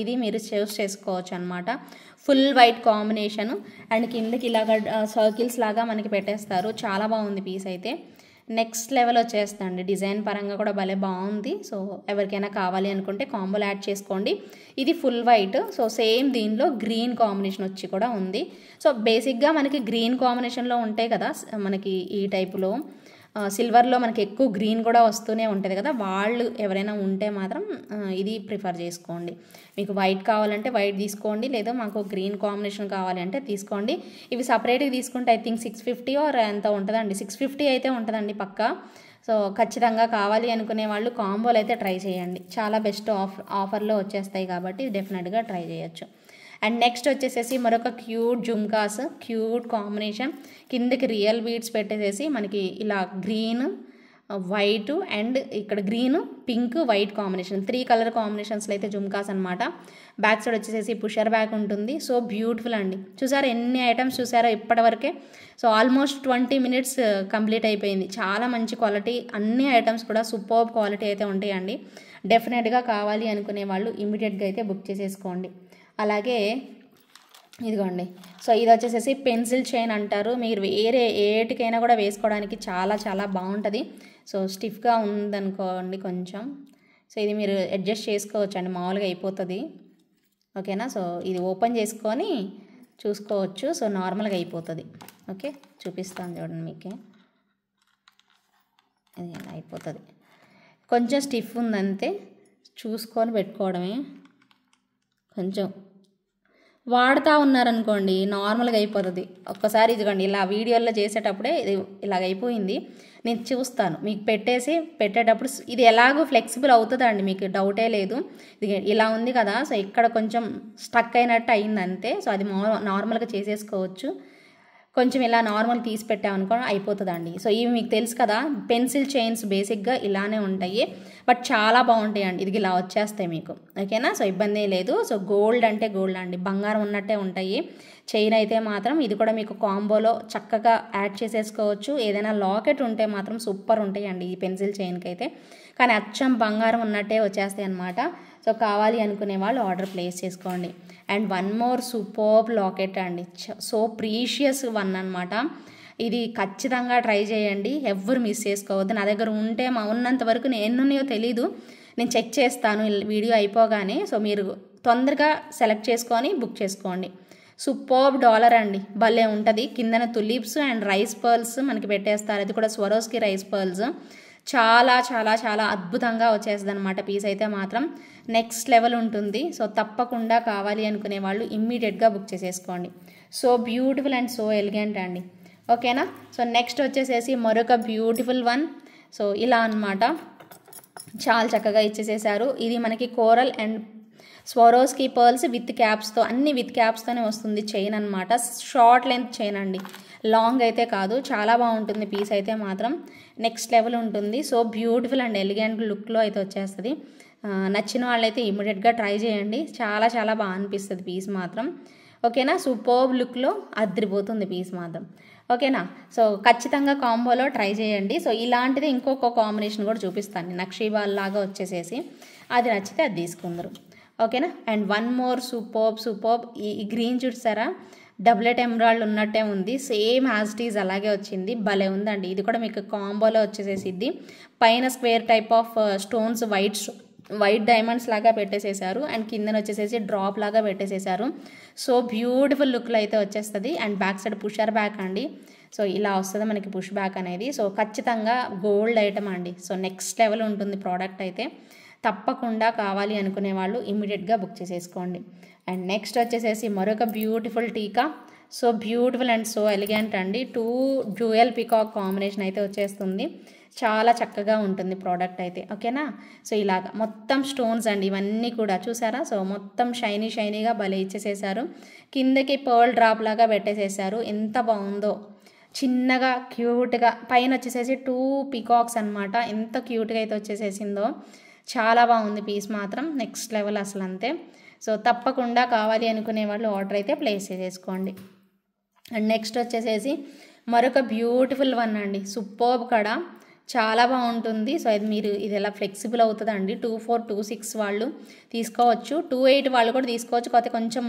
Speaker 1: ఇది మీరు చూస్ చేసుకోవచ్చు అనమాట. ఫుల్ వైట్ కాంబినేషను అండ్ కిందకి ఇలాగ సర్కిల్స్ లాగా మనకి పెట్టేస్తారు. చాలా బాగుంది పీస్ అయితే, నెక్స్ట్ లెవెల్ వచ్చేస్తుంది. డిజైన్ పరంగా కూడా భలే బాగుంది. సో ఎవరికైనా కావాలి అనుకుంటే కాంబోలో యాడ్ చేసుకోండి. ఇది ఫుల్ వైట్, సో సేమ్ దీనిలో గ్రీన్ కాంబినేషన్ వచ్చి కూడా ఉంది. సో బేసిక్గా మనకి గ్రీన్ కాంబినేషన్లో ఉంటాయి కదా మనకి ఈ టైపులో, సిల్వర్లో మనకి ఎక్కువ గ్రీన్ కూడా వస్తూనే ఉంటుంది కదా, వాళ్ళు ఎవరైనా ఉంటే మాత్రం ఇది ప్రిఫర్ చేసుకోండి. మీకు వైట్ కావాలంటే వైట్ తీసుకోండి, లేదా మాకు గ్రీన్ కాంబినేషన్ కావాలి అంటే తీసుకోండి. ఇవి సపరేట్గా తీసుకుంటే ఐ థింక్ 650 ఆర్ ఎంత ఉంటుందండి, 650 అయితే ఉంటుందండి పక్కా. సో ఖచ్చితంగా కావాలి అనుకునే వాళ్ళు కాంబోలు అయితే ట్రై చేయండి, చాలా బెస్ట్ ఆఫర్లో వచ్చేస్తాయి కాబట్టి డెఫినెట్గా ట్రై చేయొచ్చు. అండ్ నెక్స్ట్ వచ్చేసేసి మరొక క్యూట్ జుమ్కాస్, క్యూట్ కాంబినేషన్, కిందకి రియల్ బీడ్స్ పెట్టేసేసి మనకి ఇలా గ్రీన్ వైట్ అండ్ ఇక్కడ green pink white combination, 3 colour కాంబినేషన్స్లో అయితే జుమ్కాస్ అనమాట. బ్యాక్ సైడ్ వచ్చేసేసి పుషర్ బ్యాక్ ఉంటుంది. సో బ్యూటిఫుల్ అండి, చూసారా ఎన్ని ఐటమ్స్ చూసారా ఇప్పటివరకే. సో ఆల్మోస్ట్ 20 మినిట్స్ కంప్లీట్ అయిపోయింది. చాలా మంచి క్వాలిటీ, అన్ని ఐటమ్స్ కూడా సూపర్ క్వాలిటీ అయితే ఉంటాయండి. డెఫినెట్గా కావాలి అనుకునే వాళ్ళు ఇమీడియట్గా అయితే బుక్ చేసేసుకోండి. అలాగే ఇదిగోండి, సో ఇది వచ్చేసేసి పెన్సిల్ చైన్ అంటారు. మీరు వేరే ఏటికైనా కూడా వేసుకోవడానికి చాలా బాగుంటుంది. సో స్టిఫ్గా ఉందనుకోండి కొంచెం, సో ఇది మీరు అడ్జస్ట్ చేసుకోవచ్చు అండి, మామూలుగా అయిపోతుంది. ఓకేనా. సో ఇది ఓపెన్ చేసుకొని చూసుకోవచ్చు, సో నార్మల్గా అయిపోతుంది. ఓకే చూపిస్తాను చూడండి మీకే, ఇది అయిపోతుంది. కొంచెం స్టిఫ్ ఉందంతే, చూసుకొని పెట్టుకోవడమే. కొంచెం వాడుతూ ఉన్నారనుకోండి నార్మల్గా అయిపోతుంది. ఒక్కసారి ఇదిగోండి ఇలా వీడియోలో చేసేటప్పుడే ఇది ఇలాగ అయిపోయింది. నేను చూస్తాను మీకు పెట్టేటప్పుడు, ఇది ఎలాగో ఫ్లెక్సిబుల్ అవుతుందండి, మీకు డౌటే లేదు. ఇది ఇలా ఉంది కదా, సో ఇక్కడ కొంచెం స్టక్ అయినట్టు అయింది అంతే. సో అది నార్మల్గా చేసేసుకోవచ్చు. కొంచెం ఇలా నార్మల్ తీసి పెట్టామనుకో అయిపోతుందండి. సో ఇవి మీకు తెలుసు కదా, పెన్సిల్ చైన్స్ బేసిక్గా ఇలానే ఉంటాయి, బట్ చాలా బాగుంటాయండి. ఇది ఇలా వచ్చేస్తాయి మీకు. ఓకేనా. సో ఇబ్బంది లేదు. సో గోల్డ్ అంటే గోల్డ్ అండి, బంగారం ఉన్నట్టే ఉంటాయి. చైన్ అయితే మాత్రం ఇది కూడా మీకు కాంబోలో చక్కగా యాడ్ చేసేసుకోవచ్చు. ఏదైనా లాకెట్ ఉంటే మాత్రం సూపర్ ఉంటాయండి ఈ పెన్సిల్ చైన్కి అయితే, కానీ అచ్చం బంగారం ఉన్నట్టే వచ్చేస్తాయి అన్నమాట. సో కావాలి అనుకునే వాళ్ళు ఆర్డర్ ప్లేస్ చేసుకోండి. And one more super locket అండి, సో ప్రీషియస్ వన్ అనమాట. ఇది ఖచ్చితంగా ట్రై చేయండి, ఎవ్వరు మిస్ చేసుకోవద్దు. నా దగ్గర ఉంటే ఉన్నంత వరకు ఎన్నున్నాయో తెలీదు, నేను చెక్ చేస్తాను వీడియో అయిపోగానే. సో మీరు తొందరగా సెలెక్ట్ చేసుకొని బుక్ చేసుకోండి. సూపర్ డాలర్ అండి, భలే ఉంటుంది. కిందన తులిప్స్ అండ్ రైస్ పర్ల్స్ మనకి పెట్టేస్తారు, అది కూడా స్వరోస్కి రైస్ పర్ల్స్. చాలా అద్భుతంగా వచ్చేస్తుంది అనమాట పీస్ అయితే మాత్రం, నెక్స్ట్ లెవెల్ ఉంటుంది. సో తప్పకుండా కావాలి అనుకునే వాళ్ళు ఇమ్మీడియట్గా బుక్ చేసేసుకోండి. So beautiful and so elegant అండి. ఓకేనా. సో నెక్స్ట్ వచ్చేసేసి మరొక బ్యూటిఫుల్ వన్. సో ఇలా అనమాట, చాలా చక్కగా ఇచ్చేసేసారు. ఇది మనకి coral and Swarovski pearls with క్యాప్స్తో, అన్ని విత్ క్యాప్స్తోనే వస్తుంది చైన్ అనమాట. షార్ట్ లెంత్ చైన్ అండి, లాంగ్ అయితే కాదు. చాలా బాగుంటుంది పీస్ అయితే మాత్రం, నెక్స్ట్ లెవెల్ ఉంటుంది. సో బ్యూటిఫుల్ అండ్ ఎలిగెంట్ లుక్లో అయితే వచ్చేస్తుంది. నచ్చిన వాళ్ళైతే ఇమ్మీడియట్గా ట్రై చేయండి, చాలా బాగా అనిపిస్తుంది పీస్ మాత్రం. ఓకేనా. సూపర్బ్ లుక్లో అదిరిపోతుంది పీస్ మాత్రం. ఓకేనా. సో ఖచ్చితంగా కాంబోలో ట్రై చేయండి. సో ఇలాంటిది ఇంకొక కాంబినేషన్ కూడా చూపిస్తాను, నక్షీబాల్ లాగా వచ్చేసేసి, అది నచ్చితే అది తీసుకుందరు. ఓకేనా. అండ్ వన్ మోర్ సూపర్బ్ ఈ గ్రీన్ చూసారా, డబ్లెట్ ఎమరాల్డ్ ఉన్నట్టే ఉంది, సేమ్ యాజ్ ఇట్ ఈజ్ అలాగే వచ్చింది, భలే ఉందండి. ఇది కూడా మీకు కాంబోలో వచ్చేసేసిద్ది. పైన square type of stones white diamonds లాగా పెట్టేసేసారు అండ్ కిందన వచ్చేసేసి డ్రాప్ లాగా పెట్టేసేసారు. సో బ్యూటిఫుల్ లుక్లో అయితే వచ్చేస్తుంది. And back side pusher back అండి. సో ఇలా వస్తుంది మనకి పుష్ బ్యాక్ అనేది. సో ఖచ్చితంగా గోల్డ్ ఐటమ్ అండి. సో నెక్స్ట్ లెవెల్ ఉంటుంది ప్రోడక్ట్ అయితే. తప్పకుండా కావాలి అనుకునే వాళ్ళు ఇమీడియట్గా బుక్ చేసేసుకోండి. అండ్ నెక్స్ట్ వచ్చేసేసి మరొక బ్యూటిఫుల్ టీకా. So beautiful and so elegant అండి. 2 డ్యూయల్ పీకాక్ కాంబినేషన్ అయితే వచ్చేస్తుంది. చాలా చక్కగా ఉంటుంది ప్రోడక్ట్ అయితే, ఓకేనా. సో ఇలాగ మొత్తం స్టోన్స్ అండి ఇవన్నీ కూడా చూసారా. సో మొత్తం షైనీగా భలే ఇచ్చేసేసారు. కిందకి పర్ల్ డ్రాప్ లాగా పెట్టేసేసారు. ఎంత బాగుందో, చిన్నగా క్యూట్గా. పైన వచ్చేసేసి 2 పీకాక్స్ అనమాట. ఎంత క్యూట్గా అయితే వచ్చేసేసిందో, చాలా బాగుంది పీస్ మాత్రం, నెక్స్ట్ లెవెల్ అసలు అంతే. సో తప్పకుండా కావాలి అనుకునే వాళ్ళు ఆర్డర్ అయితే ప్లేస్ చేసేసుకోండి. అండ్ నెక్స్ట్ వచ్చేసేసి మరొక బ్యూటిఫుల్ వన్ అండి. సూపర్బ్ కడ, చాలా బాగుంటుంది. సో ఇది ఎలా ఫ్లెక్సిబుల్ అవుతుందండి. 24, 26 వాళ్ళు తీసుకోవచ్చు, 28 వాళ్ళు కూడా తీసుకోవచ్చు. కాకపోతే కొంచెం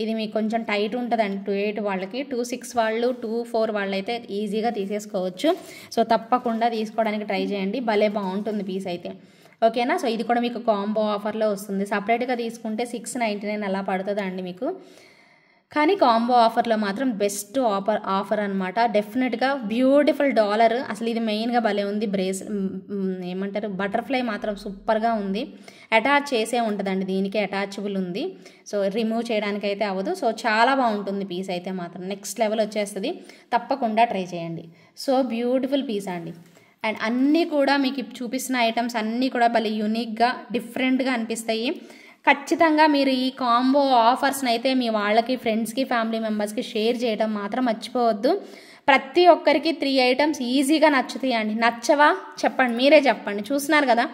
Speaker 1: ఇది మీకు కొంచెం టైట్ ఉంటుందండి 28 వాళ్ళకి. 26 వాళ్ళు 24 వాళ్ళు అయితే ఈజీగా తీసేసుకోవచ్చు. సో తప్పకుండా తీసుకోవడానికి ట్రై చేయండి, భలే బాగుంటుంది పీస్ అయితే, ఓకేనా. సో ఇది కూడా మీకు కాంబో ఆఫర్లో వస్తుంది. సపరేట్గా తీసుకుంటే 699 అలా పడుతుందండి మీకు. కానీ కాంబో ఆఫర్లో మాత్రం బెస్ట్ ఆఫర్ అనమాట. డెఫినెట్గా బ్యూటిఫుల్ డాలర్. అసలు ఇది మెయిన్గా భలే ఉంది. ఏమంటారు, బటర్ఫ్లై మాత్రం సూపర్గా ఉంది. అటాచ్ చేసే ఉంటుందండి, దీనికి అటాచబుల్ ఉంది. సో రిమూవ్ చేయడానికి అయితే అవ్వదు. సో చాలా బాగుంటుంది పీస్ అయితే మాత్రం, నెక్స్ట్ లెవెల్ వచ్చేస్తుంది. తప్పకుండా ట్రై చేయండి. సో బ్యూటిఫుల్ పీస్ అండి. అండ్ అన్నీ కూడా మీకు చూపిస్తున్న ఐటమ్స్ అన్నీ కూడా భలే యూనిక్గా డిఫరెంట్గా అనిపిస్తాయి. ఖచ్చితంగా మీరు ఈ కాంబో ఆఫర్స్ని అయితే మీ వాళ్ళకి, ఫ్రెండ్స్కి, ఫ్యామిలీ మెంబర్స్కి షేర్ చేయడం మాత్రం మర్చిపోవద్దు. ప్రతి ఒక్కరికి 3 ఐటమ్స్ ఈజీగా నచ్చుతాయండి. నచ్చవా చెప్పండి, మీరే చెప్పండి. చూస్తున్నారు కదా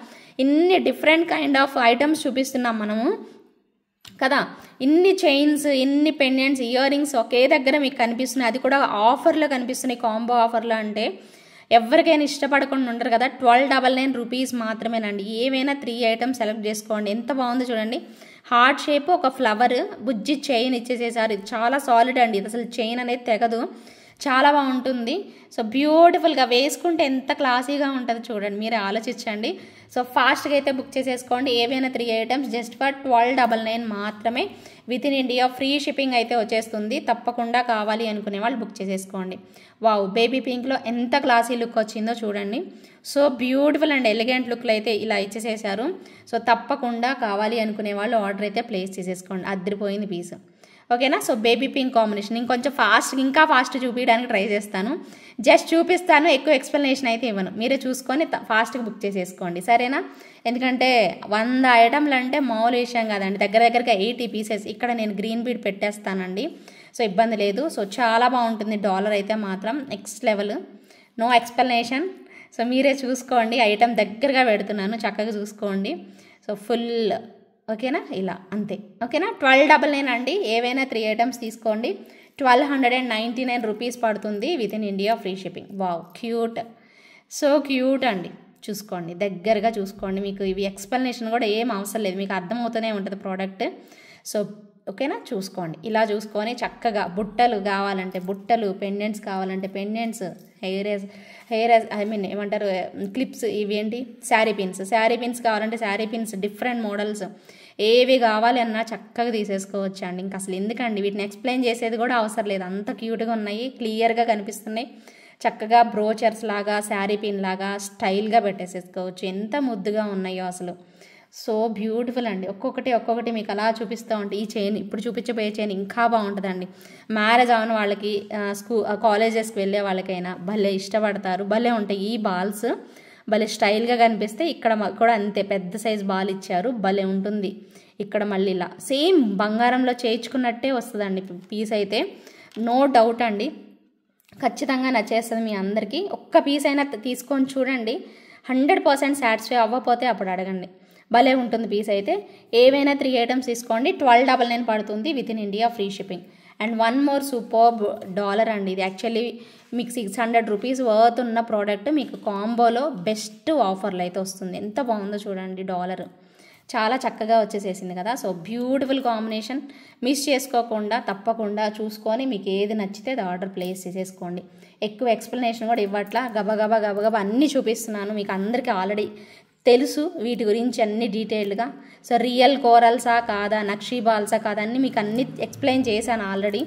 Speaker 1: ఇన్ని డిఫరెంట్ కైండ్ ఆఫ్ ఐటమ్స్ చూపిస్తున్నాం మనము కదా. ఇన్ని చైన్స్, ఇన్ని పెండెంట్స్, ఇయర్ రింగ్స్ ఒకే దగ్గర మీకు కనిపిస్తున్నాయి, అది కూడా ఆఫర్లో కనిపిస్తున్నాయి. కాంబో ఆఫర్లో అంటే ఎవరికైనా ఇష్టపడకుండా ఉండరు కదా. 1299 రూపీస్ మాత్రమేనండి. ఏమైనా 3 ఐటమ్స్ సెలెక్ట్ చేసుకోండి. ఎంత బాగుందో చూడండి. హార్ట్ షేప్ ఒక ఫ్లవర్, బుజ్జి చైన్ ఇచ్చేసేసారు. ఇది చాలా సాలిడ్ అండి, ఇది అసలు చైన్ అనేది తెగదు, చాలా బాగుంటుంది. సో బ్యూటిఫుల్గా వేసుకుంటే ఎంత క్లాసీగా ఉంటుంది చూడండి, మీరే ఆలోచించండి. సో ఫాస్ట్గా అయితే బుక్ చేసేసుకోండి. ఏవైనా 3 ఐటమ్స్ జస్ట్ ఫర్ 1299 మాత్రమే. With in India free shipping అయితే వచ్చేస్తుంది. తప్పకుండా కావాలి అనుకునే వాళ్ళు బుక్ చేసేసుకోండి. వావ్, బేబీ పింక్లో ఎంత క్లాసీ లుక్ వచ్చిందో చూడండి. సో బ్యూటిఫుల్ అండ్ ఎలిగెంట్ లుక్లో అయితే ఇలా ఇచ్చేసేసారు. సో తప్పకుండా కావాలి అనుకునే వాళ్ళు ఆర్డర్ అయితే ప్లేస్ చేసేసుకోండి. అదిరిపోయింది పీస్, ఓకేనా. సో బేబీ పింక్ కాంబినేషన్ ఇంకొంచెం ఇంకా ఫాస్ట్ చూపించడానికి ట్రై చేస్తాను. జస్ట్ చూపిస్తాను, ఎక్కువ ఎక్స్ప్లెనేషన్ అయితే ఇవ్వను. మీరే చూసుకొని ఫాస్ట్గా బుక్ చేసేసుకోండి, సరేనా. ఎందుకంటే 100 ఐటమ్లు అంటే మామూలు విషయం కాదండి. దగ్గరగా 80 పీసెస్. ఇక్కడ నేను గ్రీన్ బీడ్ పెట్టేస్తానండి, సో ఇబ్బంది లేదు. సో చాలా బాగుంటుంది డాలర్ అయితే మాత్రం, next level, no explanation. So మీరే చూసుకోండి, ఐటమ్ దగ్గరగా పెడుతున్నాను, చక్కగా చూసుకోండి. సో ఫుల్ ఓకేనా, ఇలా అంతే, ఓకేనా. 1299 అండి. ఏవైనా 3 ఐటమ్స్ తీసుకోండి. 1299 రూపీస్ పడుతుంది. With in India free shipping. Wow, cute, so cute అండి. చూసుకోండి, దగ్గరగా చూసుకోండి. మీకు ఇవి ఎక్స్ప్లెనేషన్ కూడా ఏం అవసరం లేదు, మీకు అర్థమవుతూనే ఉంటుంది ప్రోడక్ట్. సో ఓకేనా, చూసుకోండి. ఇలా చూసుకొని చక్కగా బుట్టలు కావాలంటే బుట్టలు, పెండెంట్స్ కావాలంటే పెండెంట్స్, హెయిర్ ఐ మీన్ ఏమంటారు క్లిప్స్, ఇవేంటి శారీ పిన్స్ కావాలంటే శారీ పిన్స్, డిఫరెంట్ మోడల్స్ ఏవి కావాలి అన్నా చక్కగా తీసేసుకోవచ్చు అండి. ఇంకా అసలు ఎందుకండి వీటిని ఎక్స్ప్లెయిన్ చేసేది కూడా అవసరం లేదు, అంత క్యూట్గా ఉన్నాయి, క్లియర్గా కనిపిస్తున్నాయి. చక్కగా బ్రోచర్స్ లాగా, శారీ పిన్ లాగా స్టైల్గా పెట్టేసేసుకోవచ్చు. ఎంత ముద్దుగా ఉన్నాయో అసలు, సో బ్యూటిఫుల్ అండి. ఒక్కొక్కటి మీకు అలా చూపిస్తూ ఉంటే ఈ చైన్, ఇప్పుడు చూపించబోయే చైన్ ఇంకా బాగుంటుందండి. మ్యారేజ్ అవన వాళ్ళకి, కాలేజెస్కి వెళ్ళే వాళ్ళకైనా భలే ఇష్టపడతారు. భలే ఉంటాయి ఈ బాల్స్, భలే స్టైల్గా కనిపిస్తే. ఇక్కడ కూడా అంతే పెద్ద సైజ్ బాల్ ఇచ్చారు, భలే ఉంటుంది. ఇక్కడ మళ్ళీ ఇలా సేమ్ బంగారంలో చేయించుకున్నట్టే వస్తుందండి పీస్ అయితే, నో డౌట్ అండి. ఖచ్చితంగా నచ్చేస్తుంది మీ అందరికీ. ఒక్క పీస్ అయినా తీసుకొని చూడండి, 100% సాటిస్ఫై అవ్వకపోతే అప్పుడు అడగండి. భలే ఉంటుంది పీస్ అయితే. ఏవైనా 3 ఐటమ్స్ తీసుకోండి, 1299 పడుతుంది. With in India free shipping. And one more superb dollar అండి. ఇది యాక్చువల్లీ మీకు 600 రూపీస్ వర్త్ ఉన్న ప్రోడక్ట్ మీకు కాంబోలో బెస్ట్ ఆఫర్లో అయితే వస్తుంది. ఎంత బాగుందో చూడండి డాలర్, చాలా చక్కగా వచ్చేసేసింది కదా. So beautiful combination. మిస్ చేసుకోకుండా తప్పకుండా చూసుకొని మీకు ఏది నచ్చితే అది ఆర్డర్ ప్లేస్ చేసేసుకోండి. ఎక్కువ ఎక్స్ప్లెనేషన్ కూడా ఇవ్వట్లా, గబగబా అన్నీ చూపిస్తున్నాను. మీకు అందరికీ ఆల్రెడీ తెలుసు వీటి గురించి అన్ని డీటెయిల్డ్గా. సో రియల్ కోరల్సా కాదా, నక్షీ బాల్సా కాదా అన్నీ మీకు అన్నీ ఎక్స్ప్లెయిన్ చేశాను ఆల్రెడీ.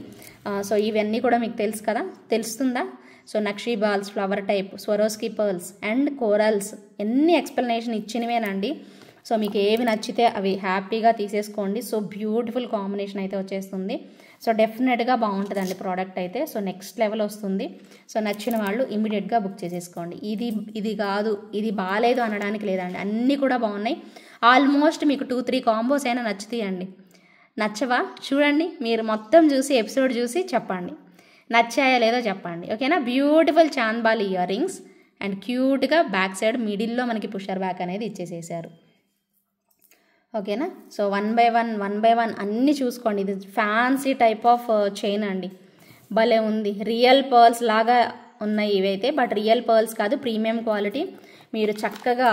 Speaker 1: సో ఇవన్నీ కూడా మీకు తెలుసు కదా, తెలుస్తుందా? So nakshi balls, flower type, Swarovski pearls and corals ఎన్ని ఎక్స్ప్లెనేషన్ ఇచ్చినవేనండి. సో మీకు ఏవి నచ్చితే అవి హ్యాపీగా తీసేసుకోండి. సో బ్యూటిఫుల్ కాంబినేషన్ అయితే వచ్చేస్తుంది. సో డెఫినెట్గా బాగుంటుందండి ప్రోడక్ట్ అయితే. సో నెక్స్ట్ లెవెల్ వస్తుంది. సో నచ్చిన వాళ్ళు ఇమీడియట్గా బుక్ చేసేసుకోండి. ఇది కాదు, ఇది బాగాలేదు అనడానికి లేదండి, అన్నీ కూడా బాగున్నాయి. ఆల్మోస్ట్ మీకు 2-3 కాంబోస్ అయినా నచ్చుతాయండి. నచ్చవా చూడండి, మీరు మొత్తం చూసి ఎపిసోడ్ చూసి చెప్పండి, నచ్చాయో లేదో చెప్పండి. ఓకేనా? బ్యూటిఫుల్ చాంద్బాల్ ఇయర్ రింగ్స్ అండ్ క్యూట్గా బ్యాక్ సైడ్ మిడిల్లో మనకి పుషర్ బ్యాక్ అనేది ఇచ్చేసేసారు. ఓకేనా? సో వన్ బై వన్ అన్నీ చూసుకోండి. ఇది ఫ్యాన్సీ టైప్ ఆఫ్ చైన్ అండి, భలే ఉంది. రియల్ పర్ల్స్ లాగా ఉన్నాయి ఇవైతే, బట్ రియల్ పర్ల్స్ కాదు, ప్రీమియం క్వాలిటీ. మీరు చక్కగా